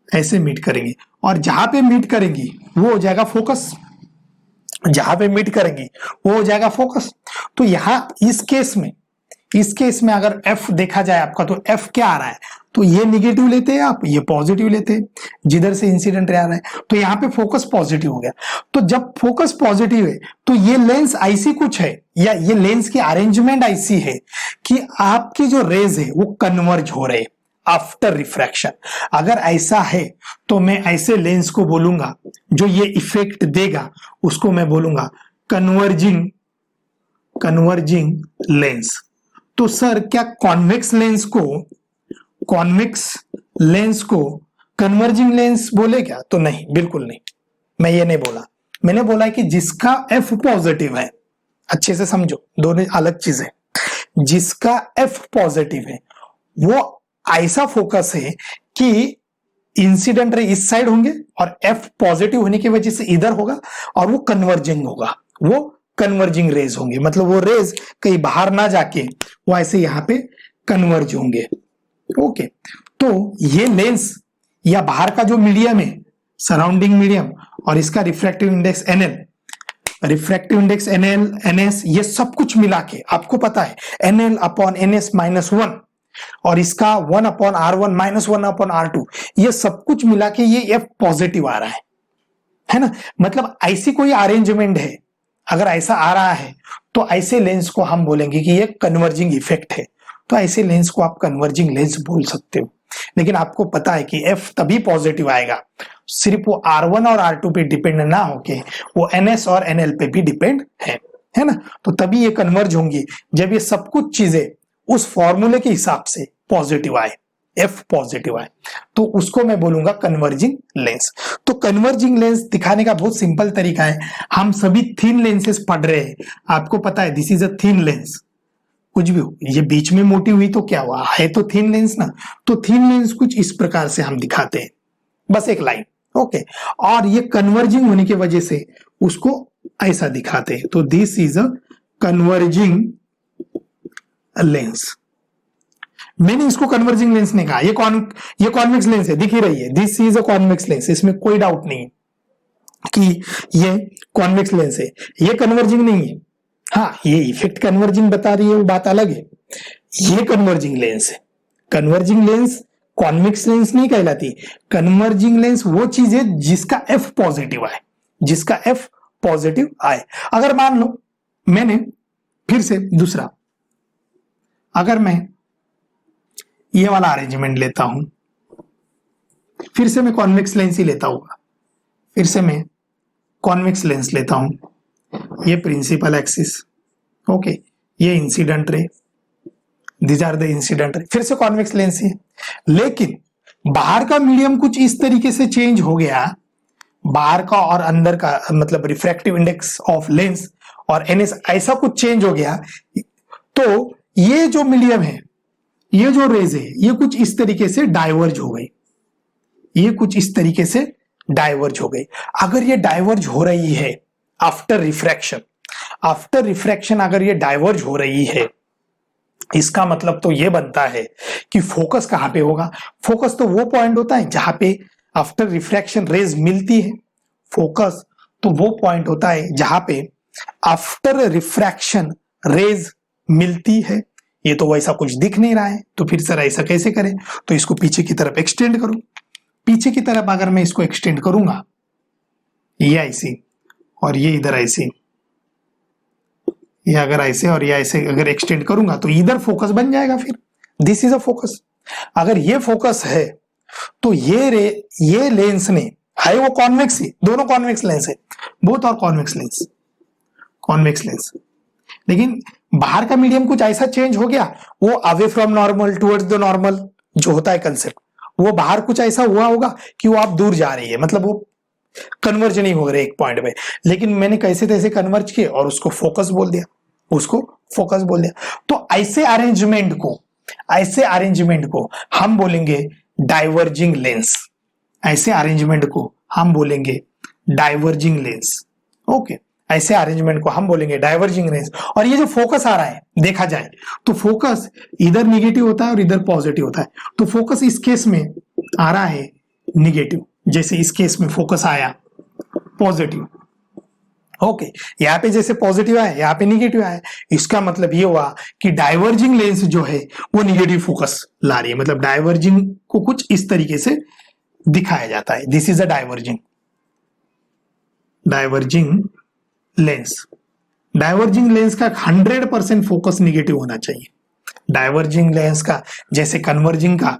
ऐसे मीट करेंगे, और जहां पे मीट करेंगी वो हो जाएगा फोकस, जहां पे मीट करेंगी वो हो जाएगा फोकस। तो यहां इस केस में अगर एफ देखा जाए आपका, तो एफ क्या आ रहा है? तो ये निगेटिव लेते हैं आप, ये पॉजिटिव लेते हैं, जिधर से इंसिडेंट आ रहा है, तो यहाँ पे फोकस पॉजिटिव हो गया। तो जब फोकस पॉजिटिव है तो ये लेंस ऐसी कुछ है या ये लेंस की अरेंजमेंट ऐसी है कि आपकी जो रेज है वो कन्वर्ज हो रहे आफ्टर रिफ्रैक्शन। अगर ऐसा है तो मैं ऐसे लेंस को बोलूंगा, जो ये इफेक्ट देगा उसको मैं बोलूंगा कन्वर्जिंग लेंस। तो सर क्या कॉन्वेक्स लेंस को कन्वर्जिंग लेंस बोले क्या? तो नहीं, बिल्कुल नहीं, मैं ये नहीं बोला। मैंने बोला है कि जिसका एफ पॉजिटिव है, अच्छे से समझो दोनों अलग चीज है, जिसका एफ पॉजिटिव है वो ऐसा फोकस है कि इंसिडेंट रे इस साइड होंगे और एफ पॉजिटिव होने की वजह से इधर होगा और वो कन्वर्जिंग होगा, वो कन्वर्जिंग रेज होंगे, मतलब वो रेज कहीं बाहर ना जाके वो ऐसे यहां पे कन्वर्ज होंगे। ओके, तो ये लेंस या बाहर का जो मीडियम है, सराउंडिंग मीडियम, और इसका refractive index NL, refractive index NL NS, ये सब कुछ मिला के आपको पता है एनएल अपॉन एनएस माइनस 1, और इसका 1 upon R1 minus 1 upon R2, ये सब कुछ मिला के ये एफ पॉजिटिव आ रहा है ना? मतलब ऐसी कोई अरेंजमेंट है, अगर ऐसा आ रहा है तो ऐसे लेंस को हम बोलेंगे कि ये कन्वर्जिंग इफेक्ट है, तो ऐसे लेंस को आप कन्वर्जिंग लेंस बोल सकते हो। लेकिन आपको पता है कि एफ तभी पॉजिटिव आएगा सिर्फ वो R1 और R2 पे डिपेंड ना होके वो NS और NL पे भी डिपेंड है ना? तो तभी ये कन्वर्ज होंगी जब ये सब कुछ चीजें उस फॉर्मूले के हिसाब से पॉजिटिव आए, एफ पॉजिटिव आए, तो उसको मैं बोलूंगा कन्वर्जिंग लेंस। तो कन्वर्जिंग लेंस दिखाने का बहुत सिंपल तरीका है, हम सभी थिन लेंसेस पढ़ रहे हैं, आपको पता है this is a thin lens, कुछ भी हो, ये बीच में मोटी हुई तो क्या हुआ, है तो थिन लेंस ना, तो थिन लेंस कुछ इस प्रकार से हम दिखाते हैं, बस एक लाइन। ओके, और ये कन्वर्जिंग होने की वजह से उसको ऐसा दिखाते हैं, तो this is a converging lens. मैंने इसको कन्वर्जिंग लेंस नहीं कहा, ये कॉन्वेक्स लेंस है, दिख ही रही है, this is a convex lens, इसमें कोई डाउट नहीं है कि ये कॉन्वेक्स लेंस है, ये कन्वर्जिंग नहीं है। हाँ, ये इफेक्ट कन्वर्जिंग बता रही है, वो बात अलग है। ये कन्वर्जिंग लेंस है। कन्वर्जिंग लेंस कॉन्वेक्स लेंस नहीं कहलाती। कन्वर्जिंग लेंस वो चीज है जिसका एफ पॉजिटिव आए, जिसका एफ पॉजिटिव आए। अगर मान लो मैंने फिर से दूसरा, अगर मैं ये वाला अरेंजमेंट लेता हूं, फिर से मैं कॉन्वेक्स लेंस ही लेता हूं, फिर से मैं कॉन्वेक्स लेंस लेता हूं, ये प्रिंसिपल एक्सिस, ओके, ये incident ray, these are the incident ray, फिर से कॉन्वेक्स लेंस है, लेकिन बाहर का मीडियम कुछ इस तरीके से चेंज हो गया, बाहर का और अंदर का, मतलब रिफ्रैक्टिव इंडेक्स ऑफ लेंस और एनएस ऐसा कुछ चेंज हो गया, तो ये जो मीडियम है, ये जो रेज है, ये कुछ इस तरीके से डाइवर्ज हो गई, ये कुछ इस तरीके से डाइवर्ज हो गई। अगर ये डाइवर्ज हो रही है आफ्टर रिफ्रैक्शन अगर ये डाइवर्ज हो रही है, इसका मतलब तो ये बनता है कि फोकस कहां पे होगा। फोकस तो वो पॉइंट होता है जहां पे आफ्टर रिफ्रैक्शन रेज मिलती है। फोकस तो वो पॉइंट होता है जहां पे आफ्टर रिफ्रैक्शन रेज मिलती है। ये तो वैसा कुछ दिख नहीं रहा है, तो फिर सर ऐसा कैसे करें, तो इसको पीछे की तरफ एक्सटेंड करो। पीछे की तरफ अगर मैं इसको एक्सटेंड करूंगा, ये ऐसी और ये इधर ऐसी, ये अगर ऐसे और ये ऐसे अगर एक्सटेंड करूंगा तो इधर फोकस बन जाएगा। फिर दिस इज अ फोकस। अगर ये फोकस है तो ये लेंस ने है वो कॉन्वेक्स ही, दोनों कॉन्वेक्स लेंस है, बोथ और कॉन्वेक्स लेंस, लेकिन बाहर का मीडियम कुछ ऐसा चेंज हो गया, वो away from normal towards the normal जो होता है कंसेप्ट, वो बाहर कुछ ऐसा हुआ होगा कि वो आप दूर जा रही है, मतलब वो कन्वर्ज नहीं हो रहे एक पॉइंट पे, लेकिन मैंने कैसे तैसे कन्वर्ज किए और उसको फोकस बोल दिया, तो ऐसे अरेंजमेंट को हम बोलेंगे डाइवर्जिंग लेंस। ऐसे अरेंजमेंट को हम बोलेंगे डाइवर्जिंग लेंस। ओके, ऐसे अरेंजमेंट को हम बोलेंगे डाइवर्जिंग लेंस। और ये जो फोकस आ रहा है, देखा जाए तो फोकस इधर निगेटिव होता है और इधर पॉजिटिव होता है, तो फोकस इस केस में आ रहा है निगेटिव, जैसे इस केस में फोकस आया पॉजिटिव। ओके, यहाँ पे जैसे पॉजिटिव आया, यहाँ पे निगेटिव आया, इसका मतलब ये हुआ कि डाइवर्जिंग लेंस जो है वो निगेटिव फोकस ला रही है, मतलब डाइवर्जिंग को कुछ इस तरीके से दिखाया जाता है। This is a diverging lens. Diverging lens का 100% फोकस निगेटिव होना चाहिए। डाइवर्जिंग लेंस का जैसे कन्वर्जिंग का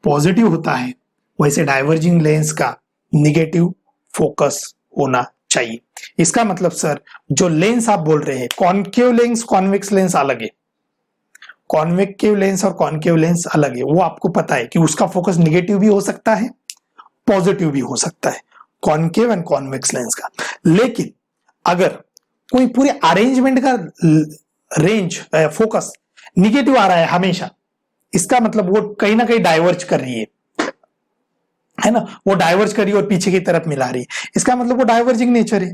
पॉजिटिव होता है, वैसे डाइवर्जिंग लेंस का निगेटिव फोकस होना चाहिए। इसका मतलब सर जो लेंस आप बोल रहे हैं, कॉन्केव लेंस कॉन्वेक्स लेंस अलग है, कॉन्वेक्टिव लेंस और कॉन्केव लेंस अलग है। वो आपको पता है कि उसका फोकस निगेटिव भी हो सकता है, पॉजिटिव भी हो सकता है, कॉन्केव एंड कॉन्वेक्स लेंस का। लेकिन अगर कोई पूरे अरेंजमेंट का रेंज फोकस निगेटिव आ रहा है हमेशा, इसका मतलब वो कहीं ना कहीं डाइवर्ज कर रही है ना, वो डाइवर्ज कर रही है और पीछे की तरफ मिला रही है, इसका मतलब वो डाइवर्जिंग नेचर है।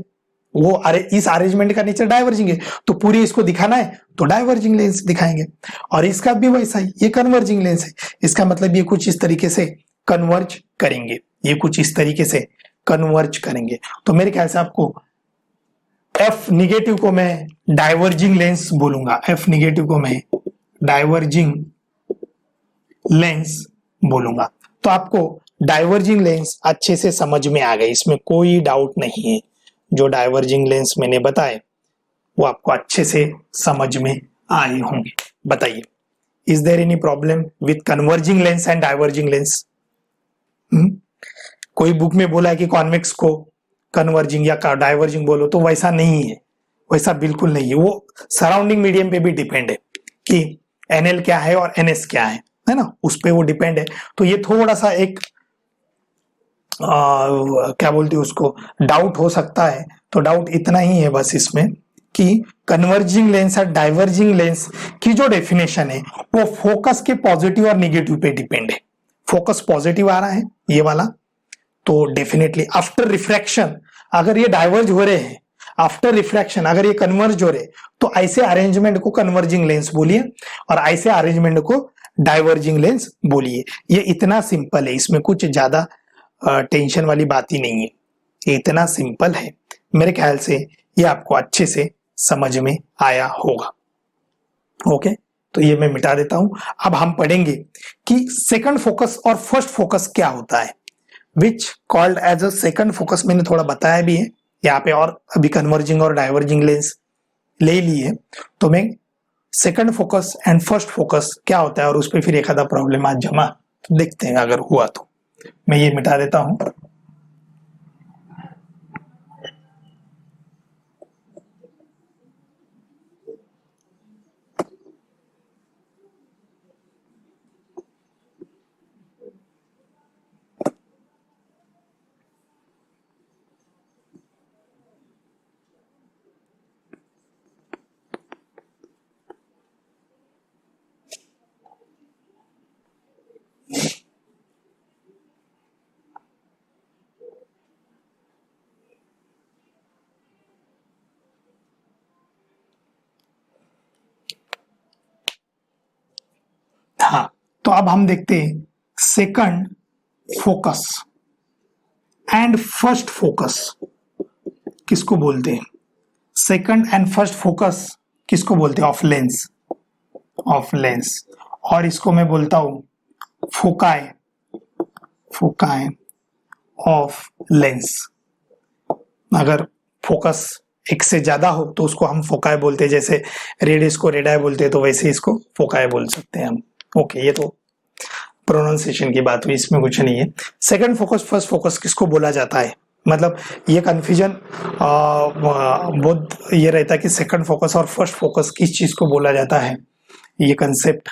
वो इस अरेंजमेंट का नेचर डाइवर्जिंग है, तो पूरी इसको दिखाना है तो डाइवर्जिंग लेंस दिखाएंगे। और इसका भी वैसा ही, ये कन्वर्जिंग लेंस है, इसका मतलब ये कुछ इस तरीके से कन्वर्ज करेंगे, ये कुछ इस तरीके से कन्वर्ज करेंगे। तो मेरे ख्याल से आपको एफ निगेटिव को मैं डाइवर्जिंग लेंस बोलूंगा, एफ निगेटिव को मैं डाइवर्जिंग लेंस बोलूंगा। तो आपको डाइवर्जिंग लेंस अच्छे से समझ में आ गई, इसमें कोई डाउट नहीं है। जो डाइवर्जिंग लेंस मैंने बताए वो आपको अच्छे से समझ में आए होंगे। बताइए, is there any problem with converging lens and diverging lens? कोई बुक में बोला है कि कॉन्वेक्स को कन्वर्जिंग या डाइवर्जिंग बोलो, तो वैसा नहीं है, वैसा बिल्कुल नहीं है। वो सराउंडिंग मीडियम पे भी डिपेंड है कि एनएल क्या है और एनएस क्या है ना, उस पे वो डिपेंड है। तो ये थोड़ा सा एक क्या बोलते हैं उसको, डाउट हो सकता है। तो डाउट इतना ही है बस इसमें कि कन्वर्जिंग लेंस और डाइवर्जिंग लेंस की जो डेफिनेशन है वो फोकस के पॉजिटिव और नेगेटिव पे डिपेंड है। फोकस पॉजिटिव आ रहा है ये वाला, तो डेफिनेटली आफ्टर रिफ्रैक्शन अगर ये डाइवर्ज हो रहे हैं, आफ्टर रिफ्रैक्शन अगर ये कन्वर्ज हो रहे, तो ऐसे अरेंजमेंट को कन्वर्जिंग लेंस बोलिए और ऐसे अरेंजमेंट को डाइवर्जिंग लेंस बोलिए। ये इतना सिंपल है, इसमें कुछ ज्यादा टेंशन वाली बात ही नहीं है, ये इतना सिंपल है। मेरे ख्याल से ये आपको अच्छे से समझ में आया होगा। ओके, तो ये मैं मिटा देता हूं। अब हम पढ़ेंगे कि सेकंड फोकस और फर्स्ट फोकस क्या होता है, which called as a second focus. मैंने थोड़ा बताया भी है यहाँ पे, और अभी कन्वर्जिंग और डाइवर्जिंग लेंस ले लिए, तो मैं second focus and first focus क्या होता है और उस पर फिर एक आधा प्रॉब्लम आज जमा तो देखते हैं, अगर हुआ तो मैं ये मिटा देता हूं। हाँ, तो अब हम देखते हैं second focus and first focus किसको बोलते हैं। सेकंड एंड फर्स्ट फोकस किसको बोलते हैं? Of lens, of lens. और इसको मैं बोलता हूं फोकाई, फोकाई ऑफ लेंस। अगर फोकस एक से ज्यादा हो तो उसको हम फोकाई बोलते हैं, जैसे रेडियस को रेडाई बोलते हैं तो वैसे इसको फोकाई बोल सकते हैं हम। ओके, ये तो प्रोनाउंसिएशन की बात हुई, इसमें कुछ नहीं है। सेकंड फोकस फर्स्ट फोकस किसको बोला जाता है, मतलब ये कंफ्यूजन बहुत ये रहता है कि सेकंड फोकस और फर्स्ट फोकस किस चीज को बोला जाता है। ये कंसेप्ट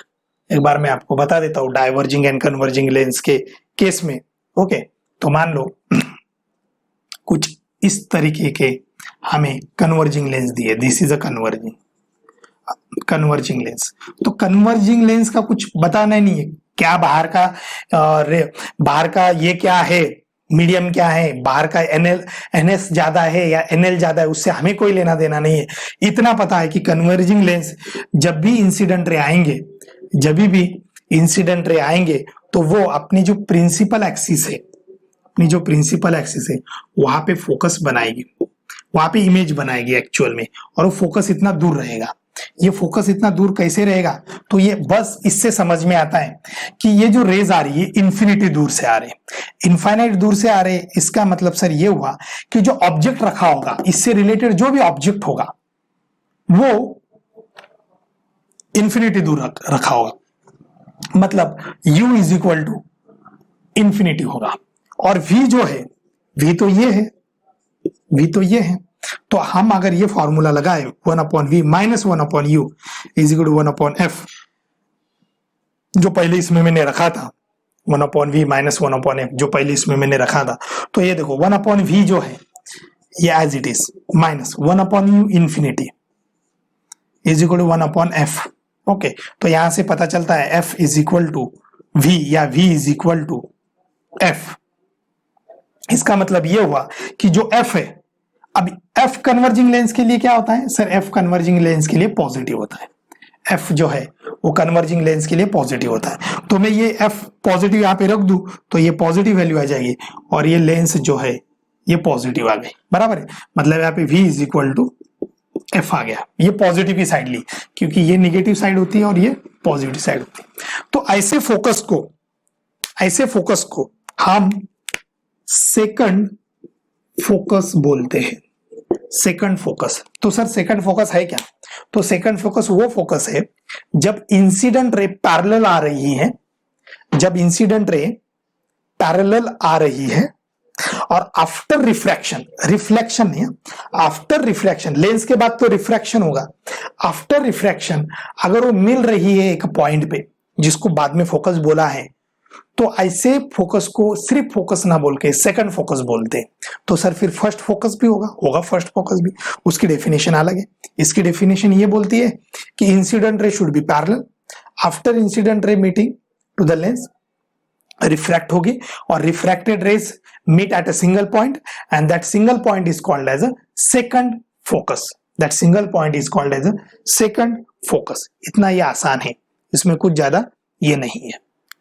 एक बार मैं आपको बता देता हूँ डाइवर्जिंग एंड कन्वर्जिंग लेंस के केस में। ओके, तो मान लो कुछ इस तरीके के हमें कन्वर्जिंग लेंस दिए, this is a converging lens. तो कन्वर्जिंग लेंस का कुछ बताना नहीं है, क्या बाहर का ये क्या है, मीडियम क्या है, बाहर का एनएस ज्यादा है या एनएल ज्यादा है, उससे हमें कोई लेना देना नहीं है। इतना पता है कि कन्वर्जिंग लेंस जब भी इंसिडेंट रे आएंगे, तो वो अपनी जो प्रिंसिपल एक्सिस है वहां पे फोकस बनाएगी, वहां पे इमेज बनाएगी एक्चुअल में, और वो फोकस इतना दूर रहेगा। ये फोकस इतना दूर कैसे रहेगा, तो ये बस इससे समझ में आता है कि ये जो रेज आ रही है इन्फिनिटी दूर से आ रहे, इनफाइनाइट दूर से आ रहे। इसका मतलब सर ये हुआ कि जो ऑब्जेक्ट रखा होगा, इससे रिलेटेड जो भी ऑब्जेक्ट होगा वो इन्फिनिटी दूर रखा होगा, मतलब u is equal to infinity होगा। और v जो है, v तो ये है, तो हम अगर ये फॉर्मूला लगाए 1/v minus 1/u is equal to 1/f, जो पहले इसमें मैंने रखा था 1/v माइनस 1/f जो पहले इसमें मैंने रखा था, तो ये देखो 1/v जो है ये as it is minus 1/u infinity is equal to 1/f। Okay, तो यहां से पता चलता है f is equal to v या v is equal to f। इसका मतलब ये हुआ कि जो f है, अब f कन्वर्जिंग लेंस के लिए क्या होता है सर? f कन्वर्जिंग लेंस के लिए पॉजिटिव होता है, f जो है वो कन्वर्जिंग लेंस के लिए पॉजिटिव होता है। तो मैं ये f पॉजिटिव यहाँ पे रख दूं तो ये पॉजिटिव वैल्यू आ जाएगी, और ये लेंस जो है ये पॉजिटिव आ गई, बराबर है। मतलब यहाँ पे v is equal to f आ गया, ये पॉजिटिव की साइड ली, क्योंकि ये निगेटिव साइड होती है और ये पॉजिटिव साइड होती है। तो ऐसे फोकस को हम सेकंड फोकस बोलते हैं, सेकंड फोकस। तो सर सेकंड फोकस है क्या? तो सेकंड फोकस वो फोकस है जब इंसिडेंट रे पैरेलल आ रही है, और आफ्टर रिफ्लेक्शन है, आफ्टर रिफ्लेक्शन, लेंस के बाद तो रिफ्रैक्शन होगा, आफ्टर रिफ्रैक्शन अगर वो मिल रही है एक पॉइंट पे जिसको बाद में फोकस बोला है, तो ऐसे फोकस को सिर्फ फोकस ना बोल के सेकंड फोकस बोलते हैं। तो सर फिर फर्स्ट फोकस भी होगा फर्स्ट फोकस भी, उसकी डेफिनेशन अलग है। इसकी डेफिनेशन ये बोलती है कि incident ray should be parallel after incident ray meeting to the lens, refract होगी और refracted rays meet at a single point and that single point is called as a second focus. That single point is called as a second focus. इतना ये आसान है, इसमें कुछ ज्यादा ये नहीं है।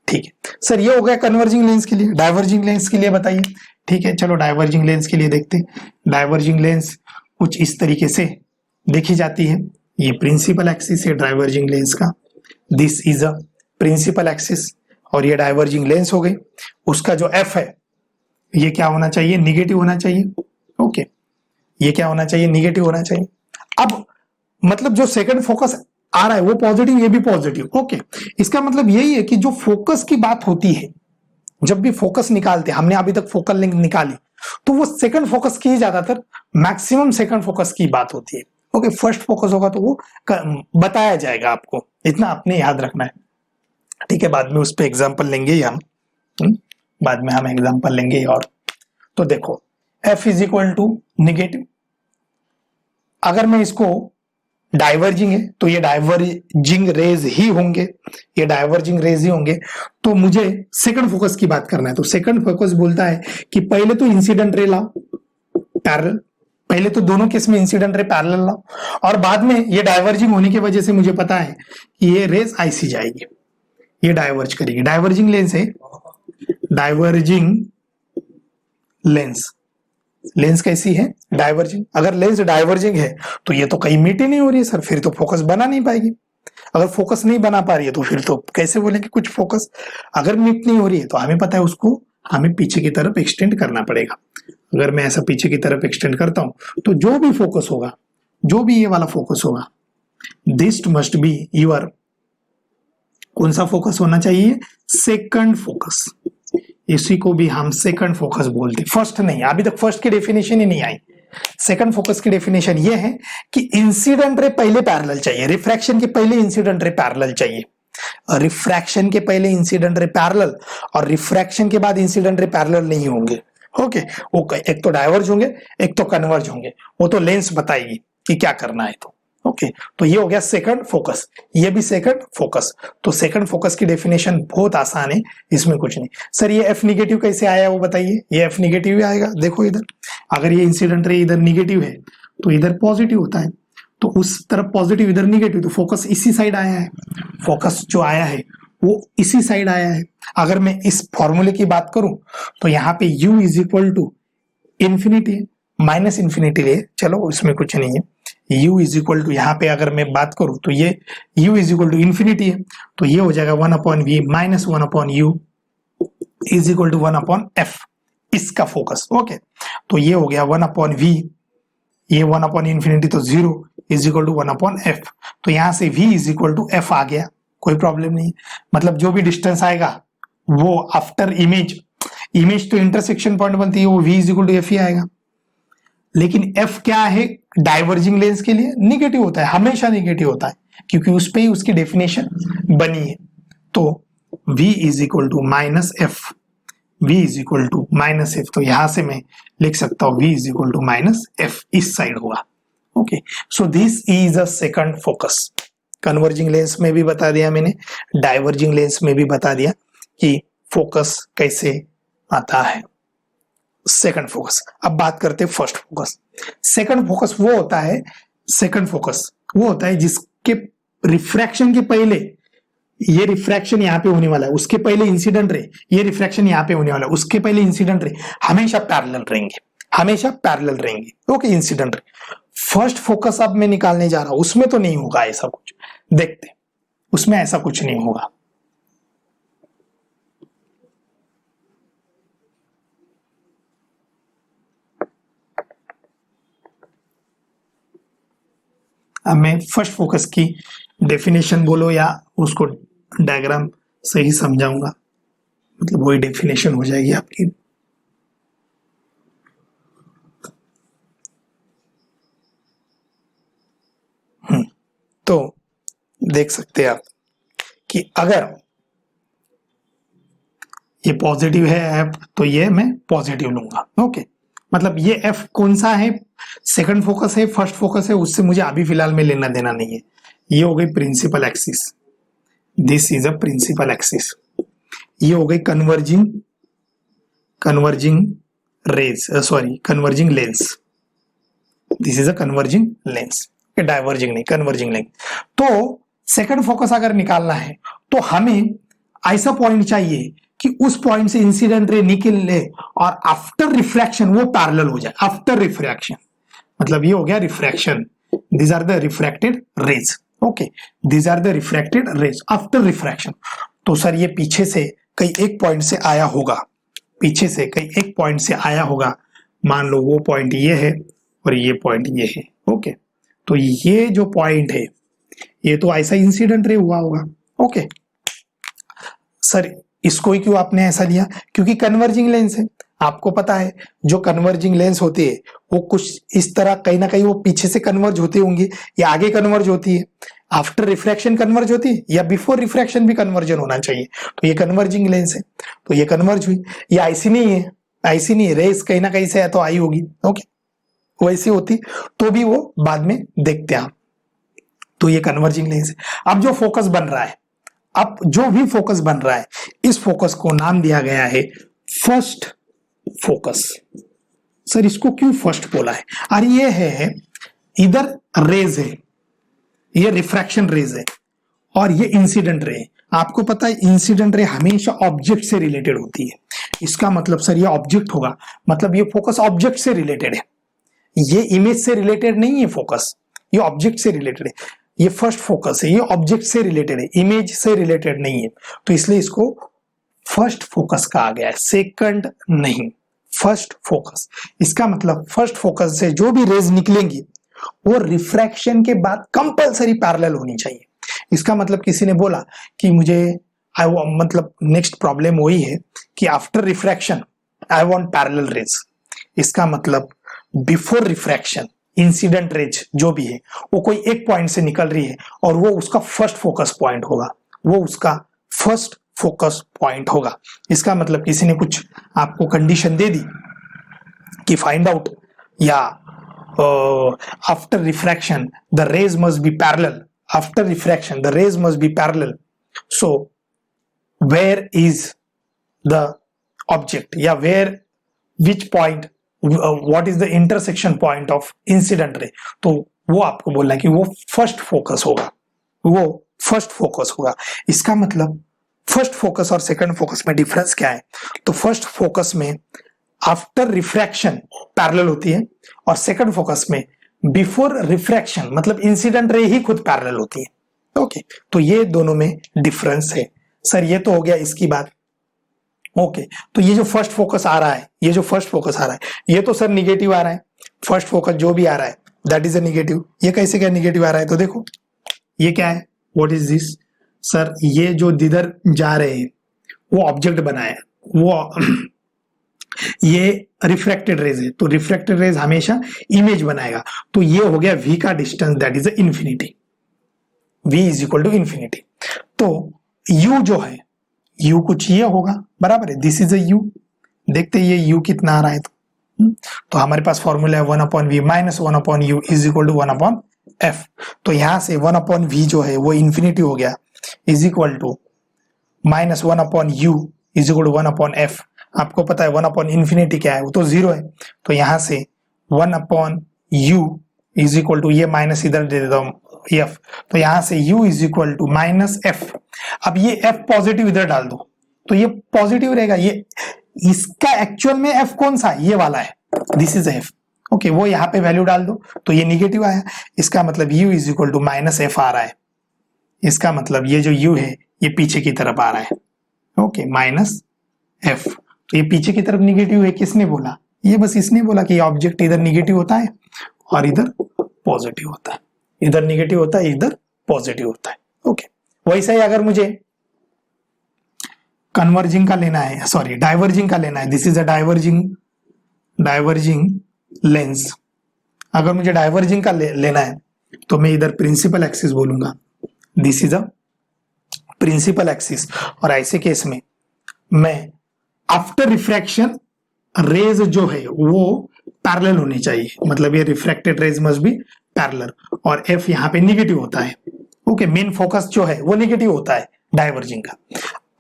ठीक है सर, ये हो गया कन्वर्जिंग लेंस के लिए। डाइवर्जिंग लेंस के लिए बताइए। ठीक है, चलो डाइवर्जिंग लेंस के लिए देखते हैं। डाइवर्जिंग लेंस कुछ इस तरीके से देखी जाती है। ये प्रिंसिपल एक्सिस है डाइवर्जिंग लेंस का, this is a principal axis, और ये डाइवर्जिंग लेंस हो गई। उसका जो एफ है ये क्या होना चाहिए, निगेटिव होना चाहिए। ओके, ये क्या होना चाहिए, निगेटिव होना चाहिए। अब मतलब जो सेकंड फोकस आ रहा है वो पॉजिटिव, ये भी पॉजिटिव। ओके, इसका मतलब यही है कि जो फोकस की बात होती है, जब भी फोकस निकालते हैं, हमने अभी तक फोकल लेंथ निकाली, तो वो सेकंड फोकस की ज्यादातर मैक्सिमम सेकंड फोकस की बात होती है। ओके, फर्स्ट फोकस होगा तो वो बताया जाएगा आपको, इतना आपने याद रखना है। ठीक है, बाद में उस पर एग्जाम्पल लेंगे ही हम, बाद में हम एग्जाम्पल लेंगे। और तो देखो F is equal to negative, अगर मैं इसको डाइवर्जिंग है तो ये डाइवर्जिंग रेज ही होंगे, ये डाइवर्जिंग रेज ही होंगे। तो मुझे सेकंड फोकस की बात करना है, तो सेकंड फोकस बोलता है कि पहले तो इंसिडेंट रे लाओ पैरेलल, पहले तो दोनों केस में इंसिडेंट रे पैरेलल लाओ, और बाद में ये डाइवर्जिंग होने की वजह से मुझे पता है कि ये रेज ऐसी जाएगी, ये डाइवर्ज करेगी। डाइवर्जिंग लेंस है, डाइवर्जिंग लेंस, लेंस कैसी है, डाइवर्जिंग। अगर लेंस डाइवर्जिंग है तो ये तो कहीं मीट ही नहीं हो रही है सर, फिर तो फोकस बना नहीं पाएगी। अगर फोकस नहीं बना पा रही है तो फिर तो कैसे बोलेंगे कुछ फोकस। अगर मीट नहीं हो रही है तो हमें पता है उसको हमें पीछे की तरफ एक्सटेंड करना पड़ेगा। अगर मैं ऐसा पीछे की तरफ एक्सटेंड करता हूं तो जो भी फोकस होगा, जो भी ये वाला फोकस होगा, दिस मस्ट बी योर, कौन सा फोकस होना चाहिए, सेकंड फोकस। इसी को भी हम सेकंड फोकस बोलते, फर्स्ट नहीं। अभी तक फर्स्ट की डेफिनेशन ही नहीं आई। सेकंड फोकस की डेफिनेशन ये है कि इंसिडेंट रे पहले पैरेलल चाहिए, रिफ्रैक्शन के पहले इंसिडेंट रे पैरेलल चाहिए, रिफ्रैक्शन के पहले इंसिडेंट रे पैरेलल, और रिफ्रैक्शन के बाद इंसिडेंट रे पैरेलल नहीं होंगे। ओके, वो एक तो डाइवर्ज होंगे, एक तो कन्वर्ज होंगे, वो तो लेंस बताएगी कि क्या करना है। तो ओके, तो ये हो गया सेकंड फोकस, ये भी सेकंड फोकस। तो सेकंड फोकस की डेफिनेशन बहुत आसान है, इसमें कुछ नहीं। सर ये एफ निगेटिव कैसे आया वो बताइए। ये एफ निगेटिव ही आएगा, देखो इधर, अगर ये इंसिडेंट रे इधर निगेटिव है तो इधर पॉजिटिव होता है, तो उस तरफ पॉजिटिव इधर निगेटिव, तो फोकस इसी साइड आया है, फोकस जो आया है वो इसी साइड आया है। अगर मैं इस फॉर्मूले की बात करूं तो यहाँ पे u is equal to infinity, minus infinity ले, चलो इसमें कुछ नहीं है। u इज इक्वल टू, यहाँ पे अगर मैं बात करूं तो ये u is equal to infinity है, तो ये हो जाएगा 1/v minus 1/u is equal to 1/f, इसका फोकस। ओके, तो ये हो गया 1/v, ये 1/इंफिनिटी तो 0 इज इक्वल टू 1/f, तो यहां से v is equal to f आ गया, कोई प्रॉब्लम नहीं। मतलब जो भी डिस्टेंस आएगा वो आफ्टर इमेज, इमेज तो इंटरसेक्शन पॉइंट बनती है, वो v is equal to f ही आएगा। लेकिन f क्या है डाइवर्जिंग लेंस के लिए, निगेटिव होता है, हमेशा निगेटिव होता है, क्योंकि उस पे ही उसकी डेफिनेशन बनी है। तो v is equal to minus F, v is equal to minus F, तो यहां से मैं लिख सकता हूं v is equal to minus F, इस साइड होगा। Okay, so this is a second focus. Converging lens में भी बता दिया मैंने, डाइवर्जिंग लेंस में भी बता दिया कि फोकस कैसे आता है, सेकंड फोकस। अब बात करते हैं फर्स्ट फोकस। सेकंड फोकस वो होता है, सेकंड फोकस वो होता है जिसके रिफ्रैक्शन के पहले, ये रिफ्रैक्शन यहाँ पे होने वाला है, उसके पहले इंसिडेंट रे, ये रिफ्रैक्शन यहाँ पे होने वाला है, उसके पहले इंसिडेंट रे हमेशा पैरेलल रहेंगे, हमेशा पैरेलल रहेंगे। Okay, incident ray. First focus अब मैं निकालने जा रहा हूं, उसमें तो नहीं होगा ऐसा कुछ, देखते उसमें ऐसा कुछ नहीं होगा। अब मैं फर्स्ट फोकस की डेफिनेशन बोलो या उसको डायग्राम से ही समझाऊंगा, मतलब वही डेफिनेशन हो जाएगी आपकी। तो देख सकते हैं आप कि अगर ये पॉजिटिव है एफ, तो ये मैं पॉजिटिव लूंगा। ओके, मतलब ये एफ कौन सा है, सेकंड फोकस है, फर्स्ट फोकस है, उससे मुझे अभी फिलहाल में लेना देना नहीं है। ये हो गई principal axis, this is a principal axis. ये हो गई converging rays, converging lens. This is a converging lens, diverging नहीं, कन्वर्जिंग लेंस। तो सेकंड फोकस अगर निकालना है तो हमें ऐसा पॉइंट चाहिए कि उस पॉइंट से इंसिडेंट रे निकल ले और आफ्टर रिफ्रैक्शन वो पैरेलल हो जाए। आफ्टर रिफ्रैक्शन मतलब ये हो गया refraction, these are the refracted rays. Okay, these are the refracted rays after refraction. तो सर ये पीछे से कहीं एक पॉइंट से आया होगा, पीछे से कहीं एक पॉइंट से आया होगा, मान लो वो पॉइंट ये है और ये पॉइंट ये है। ओके, तो ये जो पॉइंट है ये तो ऐसा इंसिडेंट रे हुआ होगा। ओके सर, इसको ही क्यों आपने ऐसा लिया? क्योंकि कन्वर्जिंग लेंस है। आपको पता है जो कन्वर्जिंग लेंस होती है वो कुछ इस तरह कहीं ना कहीं वो पीछे से कन्वर्ज होती होंगी या आगे कन्वर्ज होती है, आफ्टर रिफ्रैक्शन कन्वर्ज होती है या बिफोर रिफ्रैक्शन भी कन्वर्जन होना चाहिए। तो ये कन्वर्जिंग लेंस है, तो ये कन्वर्ज हुई। ये ऐसी नहीं है, ऐसी नहीं है, रेस कहीं ना कहीं से तो आई होगी। ओके, वैसी होती तो भी वो बाद में देखते हैं आप। तो ये कन्वर्जिंग लेंस है। अब जो फोकस बन रहा है, अब जो भी फोकस बन रहा है, इस फोकस को नाम दिया गया है फर्स्ट फोकस। सर इसको क्यों फर्स्ट बोला है? और ये है इधर रेज है, ये रिफ्रैक्शन रेज है और ये इंसिडेंट रे है। आपको पता है इंसिडेंट रे हमेशा ऑब्जेक्ट से रिलेटेड होती है। इसका मतलब सर ये ऑब्जेक्ट होगा, मतलब ये फोकस ऑब्जेक्ट से रिलेटेड है, ये इमेज से रिलेटेड नहीं है फोकस, ये ऑब्जेक्ट से रिलेटेड है। ये फर्स्ट फोकस है, ये ऑब्जेक्ट से रिलेटेड है, इमेज से रिलेटेड नहीं है। तो इसलिए इसको फर्स्ट फोकस कहा गया है, सेकंड नहीं, फर्स्ट फोकस। इसका मतलब फर्स्ट फोकस से जो भी रेज निकलेंगी वो रिफ्रैक्शन के बाद कंपलसरी पैरेलल होनी चाहिए। इसका मतलब किसी ने बोला कि मुझे मतलब नेक्स्ट प्रॉब्लम वही है कि after refraction I want parallel raise. इसका मतलब बिफोर रिफ्रैक्शन इंसिडेंट रेज जो भी है वो कोई एक पॉइंट से निकल रही है और वो उसका फर्स्ट फोकस पॉइंट होगा, वो उसका फर्स्ट फोकस पॉइंट होगा। इसका मतलब किसी ने कुछ आपको कंडीशन दे दी कि फाइंड आउट या after refraction the rays must be parallel, after refraction the rays must be parallel, so where is the object या where which point, what is the intersection point of incident ray. तो वो आपको बोलना है कि वो first focus होगा, वो फर्स्ट फोकस होगा। इसका मतलब फर्स्ट फोकस और सेकंड फोकस में डिफरेंस क्या है? तो फर्स्ट फोकस में आफ्टर रिफ्रैक्शन पैरेलल होती है और सेकंड फोकस में बिफोर रिफ्रैक्शन मतलब इंसिडेंट रे ही खुद पैरेलल होती है। ओके, तो ये दोनों में डिफरेंस है। सर ये तो हो गया इसकी बात। ओके, तो ये जो फर्स्ट फोकस आ रहा है, ये जो फर्स्ट फोकस आ रहा है, ये तो सर निगेटिव आ रहा है। फर्स्ट फोकस जो भी आ रहा है दैट इज अ निगेटिव। ये कैसे क्या निगेटिव आ रहा है? तो देखो ये क्या है, व्हाट इज दिस? सर ये जो जिधर जा रहे हैं वो ऑब्जेक्ट बनाया है, वो ये रिफ्रैक्टेड रेज है, तो रिफ्रैक्टेड रेज हमेशा इमेज बनाएगा। तो ये हो गया v का distance, that is infinity, v is equal to infinity. तो u जो है, u कुछ ये होगा, बराबर है, दिस इज अ u। देखते ये u कितना आ रहा है। तो हमारे पास फॉर्मूला है 1/v minus 1/u is equal to 1/f। तो यहां से 1/v जो है वो इंफिनिटी हो गया, is equal to minus 1/u is equal to 1/f। आपको पता है 1/इंफिनिटी क्या है, वो तो 0 है। तो यहां से 1/u इज इक्वल टू, ये माइनस इधर दे देता हूं f, तो यहां से u is equal to minus f। अब ये f पॉजिटिव इधर डाल दो तो ये पॉजिटिव रहेगा। ये इसका एक्चुअल में f कौन सा है? ये वाला है, दिस इज f। ओके, वो यहाँ पे वैल्यू डाल दो तो ये निगेटिव आया। इसका मतलब u is equal to minus f आ रहा है। इसका मतलब ये जो u है ये पीछे की तरफ आ रहा है। ओके, माइनस f, तो ये पीछे की तरफ निगेटिव है। किसने बोला? ये बस इसने बोला कि ऑब्जेक्ट इधर निगेटिव होता है और इधर पॉजिटिव होता है, इधर निगेटिव होता है, इधर पॉजिटिव होता है। ओके, वैसा ही अगर मुझे कन्वर्जिंग का लेना है, सॉरी डाइवर्जिंग का लेना है, this is a diverging lens. अगर मुझे डाइवर्जिंग का लेना है तो मैं इधर प्रिंसिपल एक्सिस बोलूंगा, this is a principal axis. और ऐसे केस में मैं आफ्टर रिफ्रैक्शन रेज जो है वो पैरेलल होनी चाहिए, मतलब ये refracted rays must be parallel, और f यहाँ पे निगेटिव होता है। ओके, मेन फोकस जो है वो निगेटिव होता है डाइवर्जिंग का।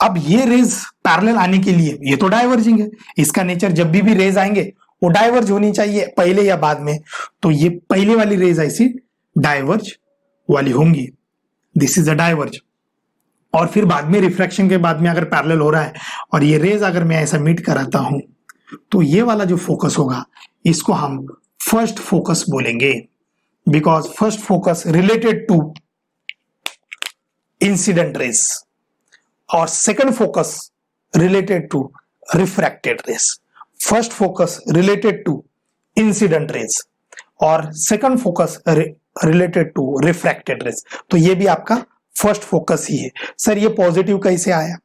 अब ये रेज पैरेलल आने के लिए ये तो डाइवर्जिंग है, इसका नेचर जब भी रेज आएंगे वो डाइवर्ज होनी चाहिए पहले या बाद में, तो ये पहले वाली रेज ऐसी डाइवर्ज वाली होंगी, दिस इज अ डाइवर्ज। और फिर बाद में रिफ्रैक्शन के बाद में अगर पैरेलल हो रहा है और ये रेज अगर मैं ऐसा मीट कराता हूं तो ये वाला जो फोकस होगा इसको हम फर्स्ट फोकस बोलेंगे, because first focus related to incident rays और second focus related to refracted rays. First focus related to incident rays और second focus related to refracted rays. तो ये भी आपका फर्स्ट फोकस ही है। सर ये पॉजिटिव कैसे आया,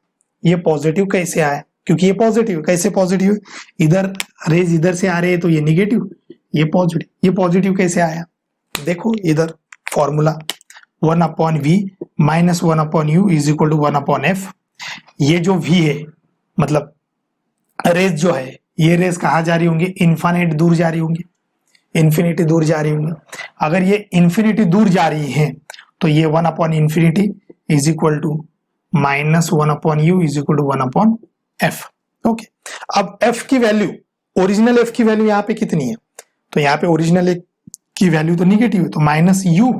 ये पॉजिटिव कैसे आया, क्योंकि ये पॉजिटिव, कैसे पॉजिटिव, इधर रेज इधर से आ रहे हैं तो ये निगेटिव, ये पॉजिटिव, ये पॉजिटिव कैसे आया, देखो इधर formula 1/v minus 1/u is equal to 1/f। ये जो v है मतलब रेज जो है, ये रेज कहाँ जा रही होंगी, इन्फिनिटी दूर जा रही होंगी, इन्फिनिटी दूर जा रही होंगी। अगर ये इन्फिनिटी दूर जा रही है तो ये 1/infinity is equal to minus 1/u is equal to 1/f। Okay, अब f की वैल्यू, ओरिजिनल f की वैल्यू यहाँ पे कितनी है, तो यहाँ पे ओरिजिनल की वैल्यू तो निगेटिव है, तो minus u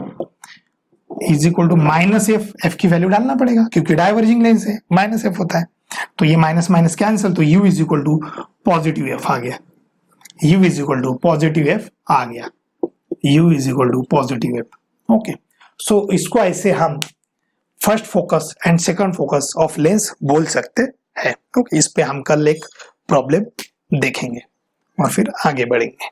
is equal to minus f की वैल्यू डालना पड़ेगा क्योंकि डाइवर्जिंग लेंस है, माइनस f होता है, तो ये माइनस माइनस कैंसिल, तो u is equal to positive f आ गया, u is equal to positive f आ गया, u is equal to positive f। Okay, so इसको ऐसे हम first focus and second focus of lens बोल सकते हैं। ओके, इस पे हम कल एक प्रॉब्लम देखेंगे और फिर आगे बढ़ेंगे।